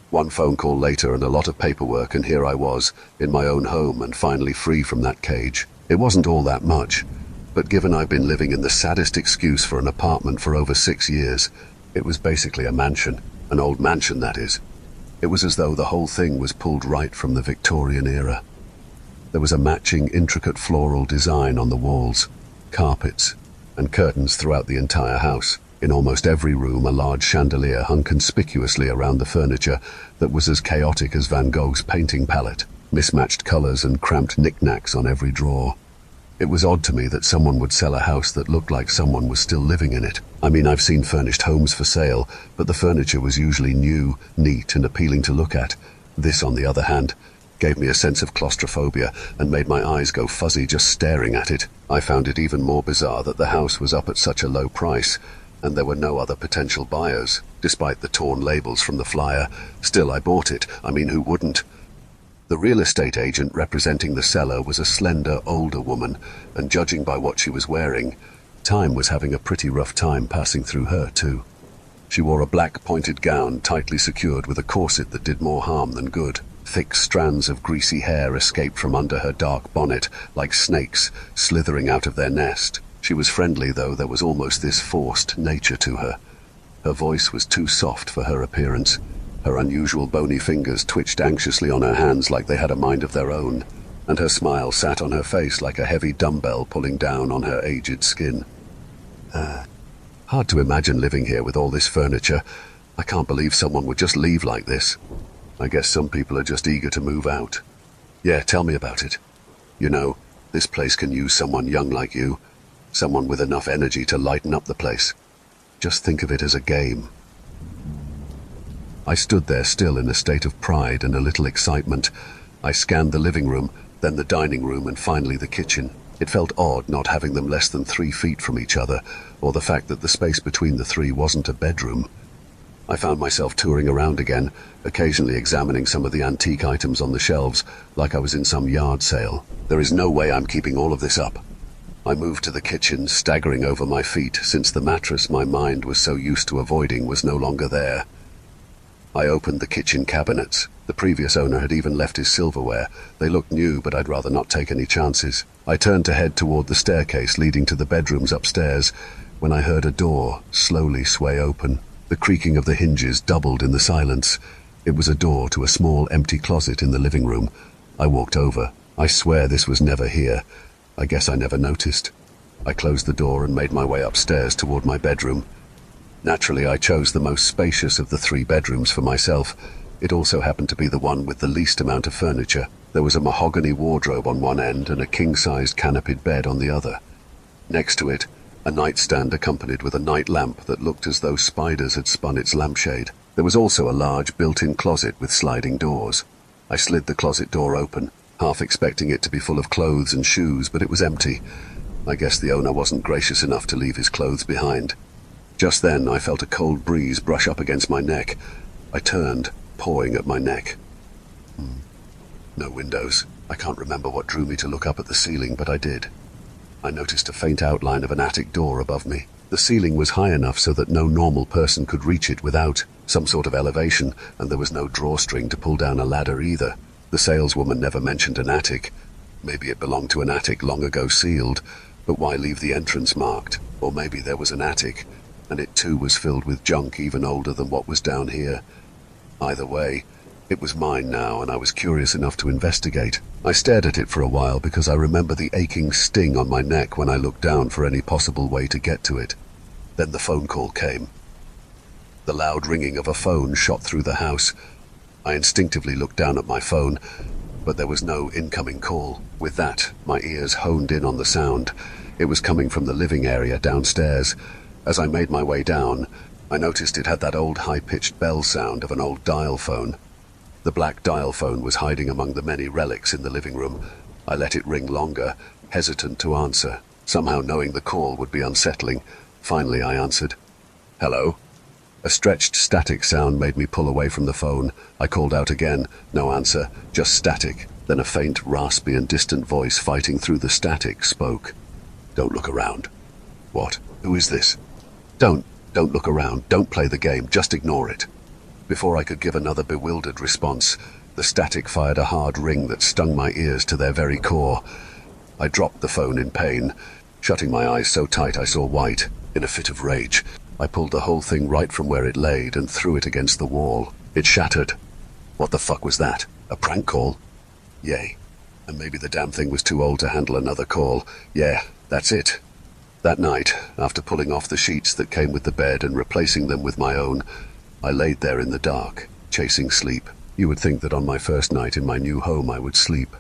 One phone call later and a lot of paperwork, and here I was, in my own home and finally free from that cage. It wasn't all that much, but given I've been living in the saddest excuse for an apartment for over 6 years, it was basically a mansion, an old mansion that is. It was as though the whole thing was pulled right from the Victorian era. There was a matching intricate floral design on the walls, carpets, and curtains throughout the entire house. In almost every room, a large chandelier hung conspicuously around the furniture that was as chaotic as Van Gogh's painting palette, mismatched colors and cramped knickknacks on every drawer. It was odd to me that someone would sell a house that looked like someone was still living in it. I mean, I've seen furnished homes for sale, but the furniture was usually new, neat, and appealing to look at. This, on the other hand, gave me a sense of claustrophobia and made my eyes go fuzzy just staring at it. I found it even more bizarre that the house was up at such a low price, and there were no other potential buyers. Despite the torn labels from the flyer, still I bought it. I mean, who wouldn't? The real estate agent representing the seller was a slender, older woman, and judging by what she was wearing, time was having a pretty rough time passing through her, too. She wore a black pointed gown tightly secured with a corset that did more harm than good. Thick strands of greasy hair escaped from under her dark bonnet, like snakes slithering out of their nest. She was friendly, though there was almost this forced nature to her. Her voice was too soft for her appearance. Her unusual bony fingers twitched anxiously on her hands like they had a mind of their own, and her smile sat on her face like a heavy dumbbell pulling down on her aged skin. Hard to imagine living here with all this furniture. I can't believe someone would just leave like this. I guess some people are just eager to move out. Yeah, tell me about it. You know, this place can use someone young like you, someone with enough energy to lighten up the place. Just think of it as a game. I stood there still in a state of pride and a little excitement. I scanned the living room, then the dining room, and finally the kitchen. It felt odd not having them less than 3 feet from each other, or the fact that the space between the three wasn't a bedroom. I found myself touring around again, occasionally examining some of the antique items on the shelves, like I was in some yard sale. There is no way I'm keeping all of this up. I moved to the kitchen, staggering over my feet, since the mattress my mind was so used to avoiding was no longer there. I opened the kitchen cabinets. The previous owner had even left his silverware. They looked new, but I'd rather not take any chances. I turned to head toward the staircase leading to the bedrooms upstairs, when I heard a door slowly sway open. The creaking of the hinges doubled in the silence. It was a door to a small empty closet in the living room. I walked over. I swear this was never here. I guess I never noticed. I closed the door and made my way upstairs toward my bedroom. Naturally, I chose the most spacious of the 3 bedrooms for myself. It also happened to be the one with the least amount of furniture. There was a mahogany wardrobe on one end and a king-sized canopied bed on the other. Next to it, a nightstand accompanied with a night lamp that looked as though spiders had spun its lampshade. There was also a large built-in closet with sliding doors. I slid the closet door open, half expecting it to be full of clothes and shoes, but it was empty. I guess the owner wasn't gracious enough to leave his clothes behind. Just then, I felt a cold breeze brush up against my neck. I turned, pawing at my neck. No windows. I can't remember what drew me to look up at the ceiling, but I did. I noticed a faint outline of an attic door above me. The ceiling was high enough so that no normal person could reach it without some sort of elevation, and there was no drawstring to pull down a ladder either. The saleswoman never mentioned an attic. Maybe it belonged to an attic long ago sealed, but why leave the entrance marked? Or maybe there was an attic, and it too was filled with junk even older than what was down here. Either way, it was mine now, and I was curious enough to investigate. I stared at it for a while because I remember the aching sting on my neck when I looked down for any possible way to get to it. Then the phone call came. The loud ringing of a phone shot through the house. I instinctively looked down at my phone, but there was no incoming call. With that, my ears honed in on the sound. It was coming from the living area downstairs. As I made my way down, I noticed it had that old high-pitched bell sound of an old dial phone. The black dial phone was hiding among the many relics in the living room. I let it ring longer, hesitant to answer, somehow knowing the call would be unsettling. Finally, I answered. Hello? A stretched static sound made me pull away from the phone. I called out again. No answer, just static. Then a faint, raspy and distant voice fighting through the static spoke. Don't look around. What? Who is this? Don't look around. Don't play the game. Just ignore it. Before I could give another bewildered response, the static fired a hard ring that stung my ears to their very core. I dropped the phone in pain, shutting my eyes so tight I saw white. In a fit of rage, I pulled the whole thing right from where it laid and threw it against the wall. It shattered. What the fuck was that? A prank call? Yay. And maybe the damn thing was too old to handle another call. Yeah, that's it. That night, after pulling off the sheets that came with the bed and replacing them with my own, I laid there in the dark, chasing sleep. You would think that on my first night in my new home I would sleep.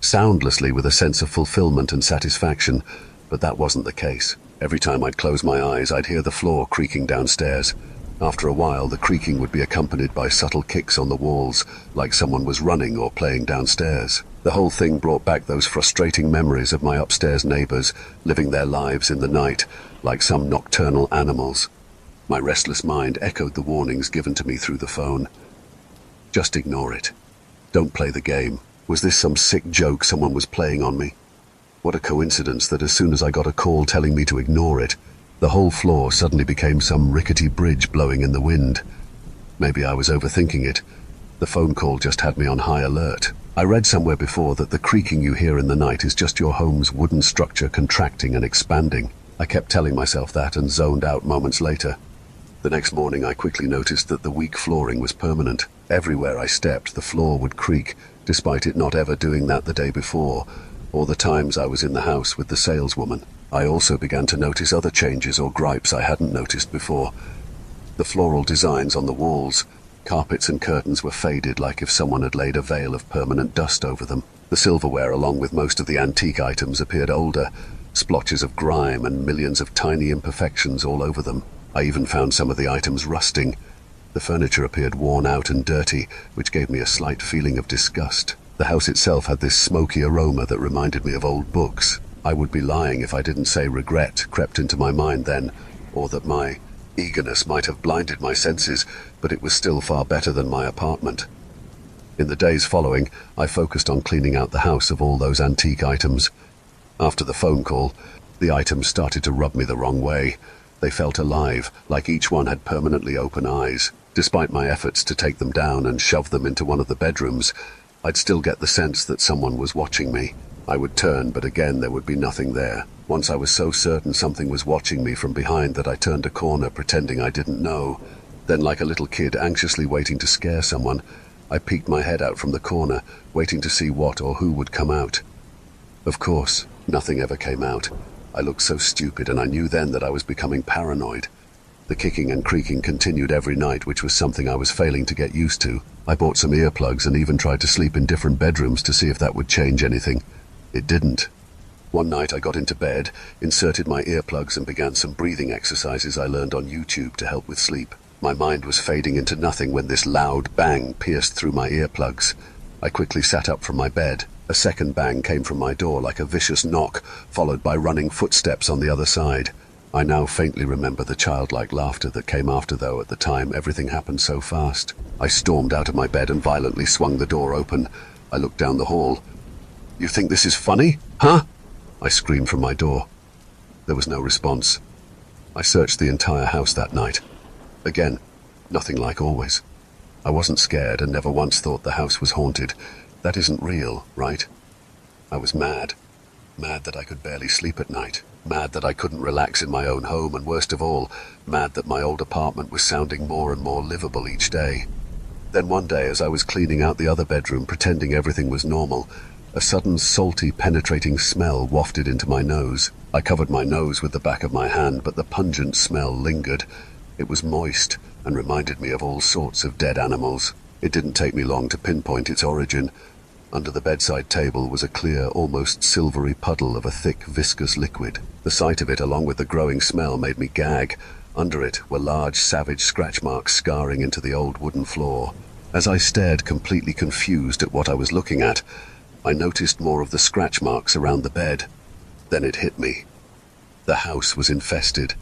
soundlessly with a sense of fulfillment and satisfaction, but that wasn't the case. Every time I'd close my eyes, I'd hear the floor creaking downstairs. After a while, the creaking would be accompanied by subtle kicks on the walls, like someone was running or playing downstairs. The whole thing brought back those frustrating memories of my upstairs neighbors living their lives in the night, like some nocturnal animals. My restless mind echoed the warnings given to me through the phone. Just ignore it. Don't play the game. Was this some sick joke someone was playing on me? What a coincidence that as soon as I got a call telling me to ignore it, the whole floor suddenly became some rickety bridge blowing in the wind. Maybe I was overthinking it. The phone call just had me on high alert. I read somewhere before that the creaking you hear in the night is just your home's wooden structure contracting and expanding. I kept telling myself that and zoned out moments later. The next morning I quickly noticed that the weak flooring was permanent. Everywhere I stepped, the floor would creak, despite it not ever doing that the day before, or the times I was in the house with the saleswoman. I also began to notice other changes or gripes I hadn't noticed before. The floral designs on the walls, carpets and curtains were faded like if someone had laid a veil of permanent dust over them. The silverware, along with most of the antique items, appeared older, splotches of grime and millions of tiny imperfections all over them. I even found some of the items rusting. The furniture appeared worn out and dirty, which gave me a slight feeling of disgust. The house itself had this smoky aroma that reminded me of old books. I would be lying if I didn't say regret crept into my mind then, or that my eagerness might have blinded my senses, but it was still far better than my apartment. In the days following, I focused on cleaning out the house of all those antique items. After the phone call, the items started to rub me the wrong way. They felt alive, like each one had permanently open eyes. Despite my efforts to take them down and shove them into one of the bedrooms, I'd still get the sense that someone was watching me. I would turn, but again there would be nothing there. Once I was so certain something was watching me from behind that I turned a corner pretending I didn't know. Then, like a little kid anxiously waiting to scare someone, I peeked my head out from the corner, waiting to see what or who would come out. Of course, nothing ever came out. I looked so stupid, and I knew then that I was becoming paranoid. The kicking and creaking continued every night, which was something I was failing to get used to. I bought some earplugs and even tried to sleep in different bedrooms to see if that would change anything. It didn't. One night I got into bed, inserted my earplugs and began some breathing exercises I learned on YouTube to help with sleep. My mind was fading into nothing when this loud bang pierced through my earplugs. I quickly sat up from my bed. A second bang came from my door like a vicious knock, followed by running footsteps on the other side. I now faintly remember the childlike laughter that came after, though at the time everything happened so fast. I stormed out of my bed and violently swung the door open. I looked down the hall. "You think this is funny? Huh?" I screamed from my door. There was no response. I searched the entire house that night. Again, nothing like always. I wasn't scared and never once thought the house was haunted. That isn't real, right? I was mad. Mad that I could barely sleep at night. Mad that I couldn't relax in my own home, and worst of all, mad that my old apartment was sounding more and more livable each day. Then one day, as I was cleaning out the other bedroom, pretending everything was normal, a sudden salty, penetrating smell wafted into my nose. I covered my nose with the back of my hand, but the pungent smell lingered. It was moist and reminded me of all sorts of dead animals. It didn't take me long to pinpoint its origin. Under the bedside table was a clear, almost silvery puddle of a thick, viscous liquid. The sight of it, along with the growing smell, made me gag. Under it were large, savage scratch marks scarring into the old wooden floor. As I stared, completely confused at what I was looking at, I noticed more of the scratch marks around the bed. Then it hit me. The house was infested.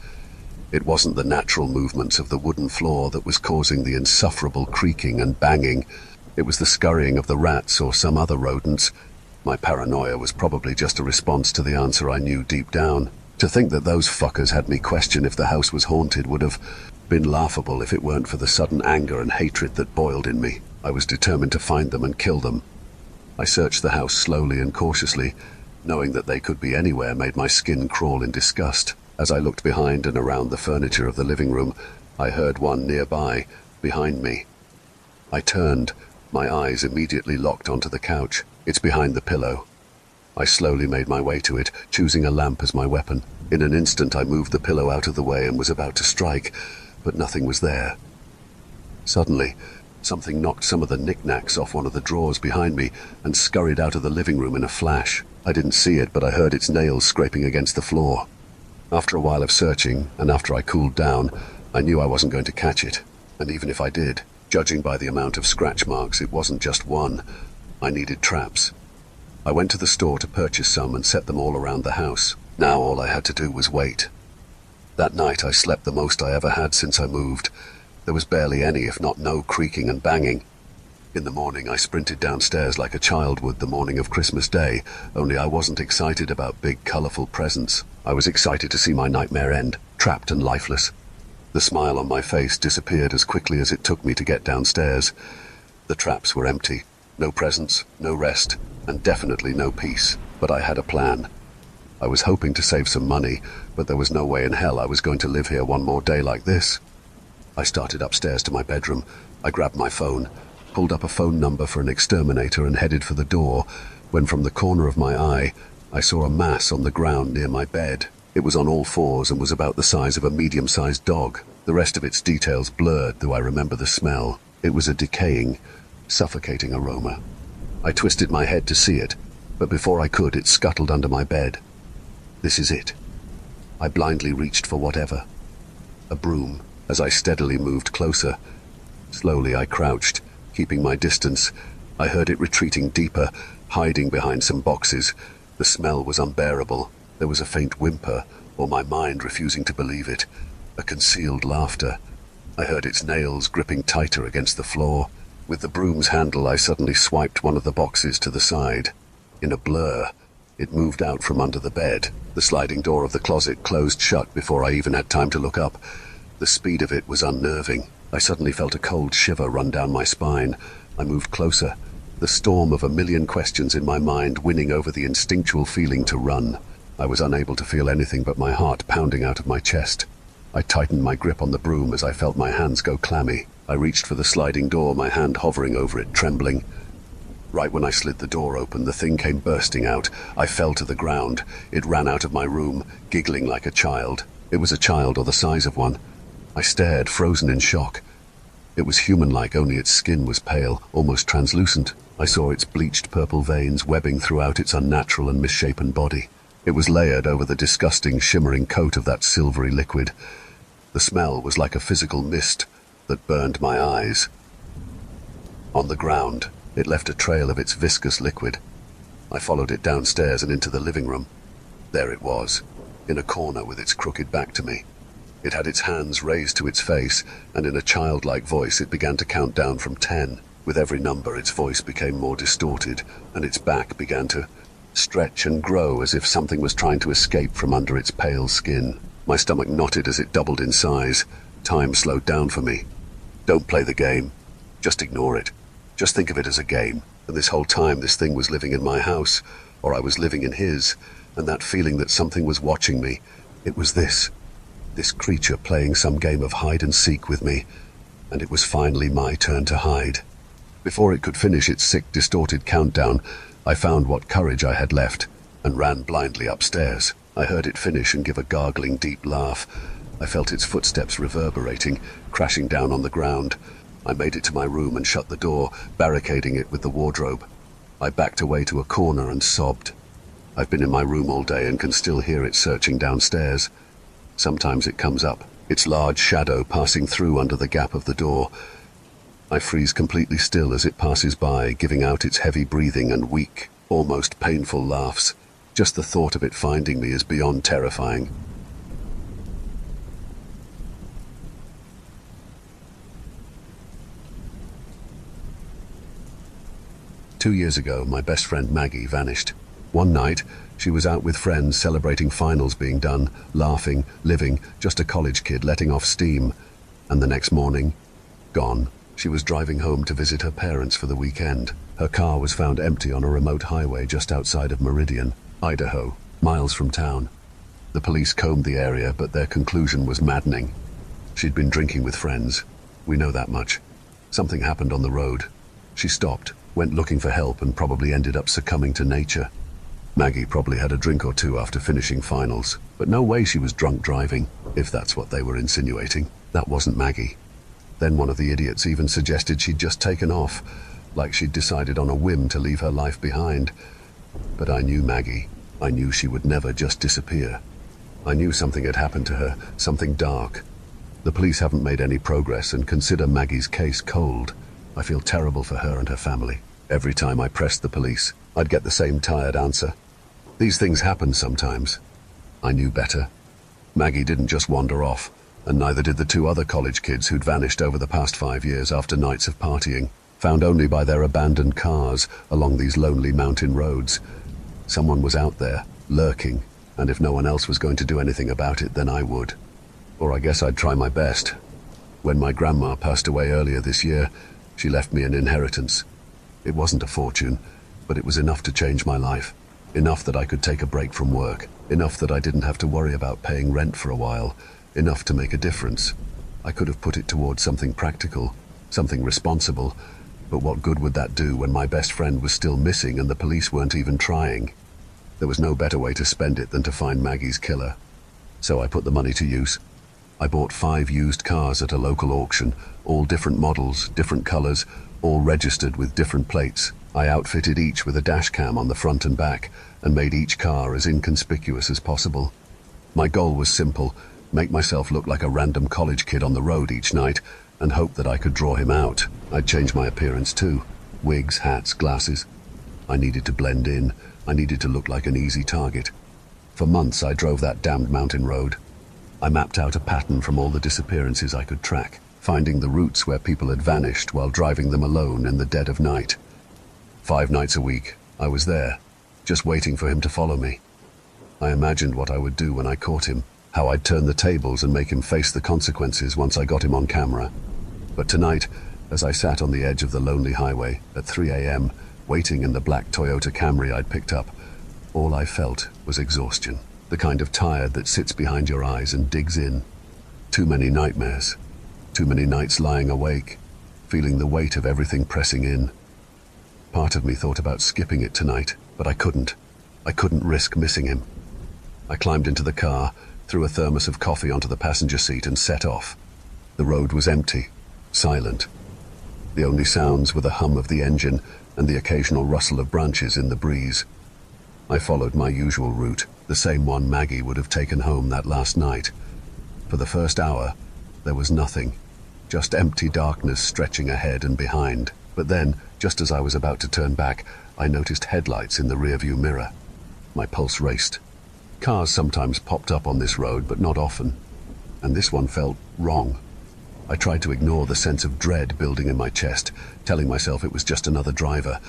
It wasn't the natural movements of the wooden floor that was causing the insufferable creaking and banging. It was the scurrying of the rats or some other rodents. My paranoia was probably just a response to the answer I knew deep down. To think that those fuckers had me question if the house was haunted would have been laughable if it weren't for the sudden anger and hatred that boiled in me. I was determined to find them and kill them. I searched the house slowly and cautiously. Knowing that they could be anywhere made my skin crawl in disgust. As I looked behind and around the furniture of the living room, I heard one nearby, behind me. I turned. My eyes immediately locked onto the couch. It's behind the pillow. I slowly made my way to it, choosing a lamp as my weapon. In an instant I moved the pillow out of the way and was about to strike, but nothing was there. Suddenly, Something knocked some of the knickknacks off one of the drawers behind me and scurried out of the living room in a flash. I didn't see it, but I heard its nails scraping against the floor. After a while of searching, and after I cooled down, I knew I wasn't going to catch it. And even if I did, judging by the amount of scratch marks, it wasn't just one. I needed traps. I went to the store to purchase some and set them all around the house. Now all I had to do was wait. That night I slept the most I ever had since I moved. There was barely any, if not no, creaking and banging. In the morning I sprinted downstairs like a child would the morning of Christmas Day, only I wasn't excited about big, colourful presents. I was excited to see my nightmare end, trapped and lifeless. The smile on my face disappeared as quickly as it took me to get downstairs. The traps were empty. No presents, no rest, and definitely no peace. But I had a plan. I was hoping to save some money, but there was no way in hell I was going to live here one more day like this. I started upstairs to my bedroom. I grabbed my phone, pulled up a phone number for an exterminator and headed for the door, when from the corner of my eye, I saw a mass on the ground near my bed. It was on all fours and was about the size of a medium-sized dog. The rest of its details blurred, though I remember the smell. It was a decaying, suffocating aroma. I twisted my head to see it, but before I could, it scuttled under my bed. This is it. I blindly reached for whatever. A broom, as I steadily moved closer. Slowly I crouched, keeping my distance. I heard it retreating deeper, hiding behind some boxes. The smell was unbearable. There was a faint whimper, or my mind refusing to believe it. A concealed laughter. I heard its nails gripping tighter against the floor. With the broom's handle, I suddenly swiped one of the boxes to the side. In a blur, it moved out from under the bed. The sliding door of the closet closed shut before I even had time to look up. The speed of it was unnerving. I suddenly felt a cold shiver run down my spine. I moved closer, the storm of a million questions in my mind winning over the instinctual feeling to run. I was unable to feel anything but my heart pounding out of my chest. I tightened my grip on the broom as I felt my hands go clammy. I reached for the sliding door, my hand hovering over it, trembling. Right when I slid the door open, the thing came bursting out. I fell to the ground. It ran out of my room, giggling like a child. It was a child or the size of one. I stared, frozen in shock. It was human-like, only its skin was pale, almost translucent. I saw its bleached purple veins webbing throughout its unnatural and misshapen body. It was layered over the disgusting, shimmering coat of that silvery liquid. The smell was like a physical mist that burned my eyes. On the ground, it left a trail of its viscous liquid. I followed it downstairs and into the living room. There it was, in a corner with its crooked back to me. It had its hands raised to its face, and in a childlike voice it began to count down from 10. With every number, its voice became more distorted, and its back began to stretch and grow as if something was trying to escape from under its pale skin. My stomach knotted as it doubled in size. Time slowed down for me. Don't play the game. Just ignore it. Just think of it as a game. And this whole time this thing was living in my house, or I was living in his, and that feeling that something was watching me, it was this creature playing some game of hide and seek with me, and it was finally my turn to hide. Before it could finish its sick, distorted countdown, I found what courage I had left and ran blindly upstairs. I heard it finish and give a gargling, deep laugh. I felt its footsteps reverberating, crashing down on the ground. I made it to my room and shut the door, barricading it with the wardrobe. I backed away to a corner and sobbed. I've been in my room all day and can still hear it searching downstairs. Sometimes it comes up, its large shadow passing through under the gap of the door. I freeze completely still as it passes by, giving out its heavy breathing and weak, almost painful laughs. Just the thought of it finding me is beyond terrifying. Two years ago, my best friend Maggie vanished. One night, she was out with friends celebrating finals being done, laughing, living, just a college kid letting off steam. And the next morning, gone. She was driving home to visit her parents for the weekend. Her car was found empty on a remote highway just outside of Meridian, Idaho, miles from town. The police combed the area, but their conclusion was maddening. She'd been drinking with friends. We know that much. Something happened on the road. She stopped, went looking for help, and probably ended up succumbing to nature. Maggie probably had a drink or two after finishing finals, but no way she was drunk driving, if that's what they were insinuating. That wasn't Maggie. Then one of the idiots even suggested she'd just taken off, like she'd decided on a whim to leave her life behind. But I knew Maggie. I knew she would never just disappear. I knew something had happened to her, something dark. The police haven't made any progress and consider Maggie's case cold. I feel terrible for her and her family. Every time I pressed the police, I'd get the same tired answer. These things happen sometimes. I knew better. Maggie didn't just wander off, and neither did the two other college kids who'd vanished over the past 5 years after nights of partying, found only by their abandoned cars along these lonely mountain roads. Someone was out there, lurking, and if no one else was going to do anything about it, then I would. Or I guess I'd try my best. When my grandma passed away earlier this year, she left me an inheritance. It wasn't a fortune, but it was enough to change my life. Enough that I could take a break from work. Enough that I didn't have to worry about paying rent for a while. Enough to make a difference. I could have put it towards something practical, something responsible, but what good would that do when my best friend was still missing and the police weren't even trying? There was no better way to spend it than to find Maggie's killer. So I put the money to use. I bought 5 used cars at a local auction, all different models, different colors, all registered with different plates. I outfitted each with a dash cam on the front and back, and made each car as inconspicuous as possible. My goal was simple: make myself look like a random college kid on the road each night, and hope that I could draw him out. I'd change my appearance too. Wigs, hats, glasses. I needed to blend in. I needed to look like an easy target. For months I drove that damned mountain road. I mapped out a pattern from all the disappearances I could track, finding the routes where people had vanished while driving them alone in the dead of night. 5 nights a week, I was there, just waiting for him to follow me. I imagined what I would do when I caught him, how I'd turn the tables and make him face the consequences once I got him on camera. But tonight, as I sat on the edge of the lonely highway at 3 a.m., waiting in the black Toyota Camry I'd picked up, all I felt was exhaustion, the kind of tired that sits behind your eyes and digs in. Too many nightmares, too many nights lying awake, feeling the weight of everything pressing in. Part of me thought about skipping it tonight, but I couldn't. I couldn't risk missing him. I climbed into the car, threw a thermos of coffee onto the passenger seat and set off. The road was empty, silent. The only sounds were the hum of the engine and the occasional rustle of branches in the breeze. I followed my usual route, the same one Maggie would have taken home that last night. For the first hour, there was nothing, just empty darkness stretching ahead and behind. But then, just as I was about to turn back, I noticed headlights in the rearview mirror. My pulse raced. Cars sometimes popped up on this road, but not often. And this one felt wrong. I tried to ignore the sense of dread building in my chest, telling myself it was just another driver,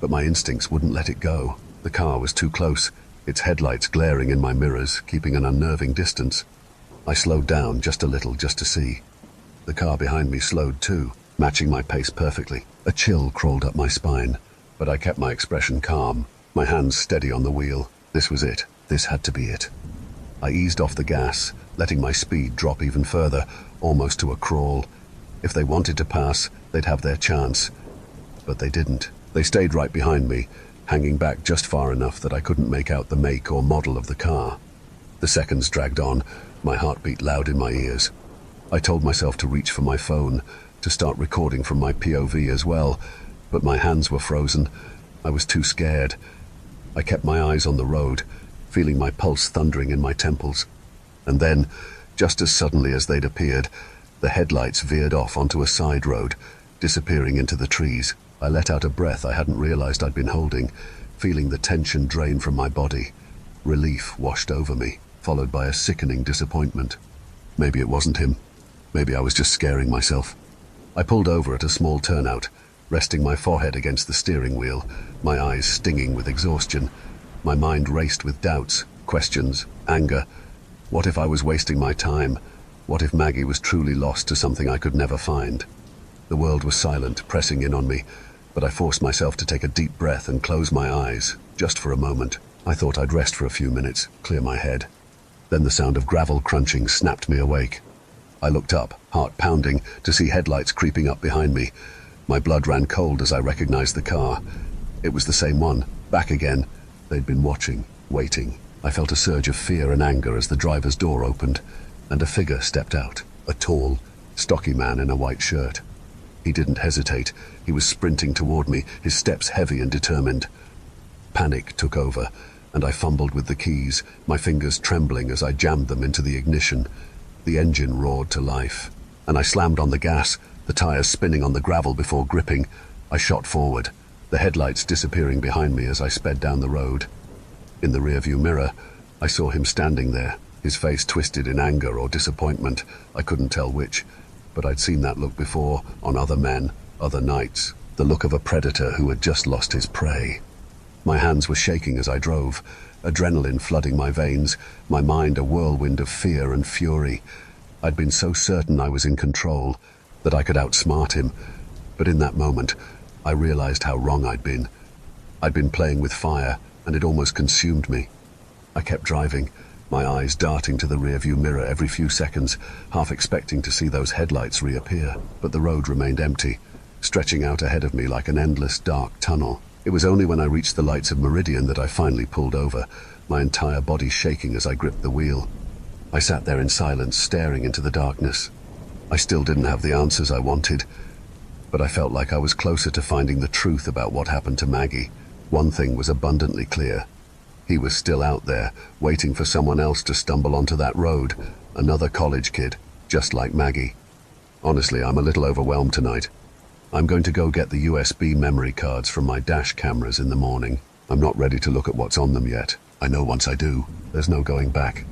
but my instincts wouldn't let it go. The car was too close, its headlights glaring in my mirrors, keeping an unnerving distance. I slowed down just a little, just to see. The car behind me slowed too, matching my pace perfectly. A chill crawled up my spine, but I kept my expression calm, my hands steady on the wheel. This was it. This had to be it. I eased off the gas, letting my speed drop even further, almost to a crawl. If they wanted to pass, they'd have their chance. But they didn't. They stayed right behind me, hanging back just far enough that I couldn't make out the make or model of the car. The seconds dragged on, my heartbeat loud in my ears. I told myself to reach for my phone, to start recording from my POV as well, but my hands were frozen. I was too scared. I kept my eyes on the road, feeling my pulse thundering in my temples. And then, just as suddenly as they'd appeared, the headlights veered off onto a side road, disappearing into the trees. I let out a breath I hadn't realized I'd been holding, feeling the tension drain from my body. Relief washed over me, followed by a sickening disappointment. Maybe it wasn't him. Maybe I was just scaring myself. I pulled over at a small turnout, resting my forehead against the steering wheel, my eyes stinging with exhaustion. My mind raced with doubts, questions, anger. What if I was wasting my time? What if Maggie was truly lost to something I could never find? The world was silent, pressing in on me, but I forced myself to take a deep breath and close my eyes, just for a moment. I thought I'd rest for a few minutes, clear my head. Then the sound of gravel crunching snapped me awake. I looked up, heart pounding, to see headlights creeping up behind me. My blood ran cold as I recognized the car. It was the same one, back again. They'd been watching, waiting. I felt a surge of fear and anger as the driver's door opened, and a figure stepped out. A tall, Stocky man in a white shirt. He didn't hesitate. He was sprinting toward me, his steps heavy and determined. Panic took over, and I fumbled with the keys, my fingers trembling as I jammed them into the ignition. The engine roared to life, and I slammed on the gas, the tires spinning on the gravel before gripping. I shot forward, the headlights disappearing behind me as I sped down the road. In the rearview mirror, I saw him standing there, his face twisted in anger or disappointment. I couldn't tell which, but I'd seen that look before, on other men, other nights, the look of a predator who had just lost his prey. My hands were shaking as I drove, adrenaline flooding my veins, my mind a whirlwind of fear and fury. I'd been so certain I was in control, that I could outsmart him, but in that moment, I realized how wrong I'd been. I'd been playing with fire, and it almost consumed me. I kept driving, my eyes darting to the rearview mirror every few seconds, half expecting to see those headlights reappear. But the road remained empty, stretching out ahead of me like an endless dark tunnel. It was only when I reached the lights of Meridian that I finally pulled over, my entire body shaking as I gripped the wheel. I sat there in silence, staring into the darkness. I still didn't have the answers I wanted, but I felt like I was closer to finding the truth about what happened to Maggie. One thing was abundantly clear. He was still out there, waiting for someone else to stumble onto that road, another college kid, just like Maggie. Honestly, I'm a little overwhelmed tonight. I'm going to go get the USB memory cards from my dash cameras in the morning. I'm not ready to look at what's on them yet. I know once I do, there's no going back.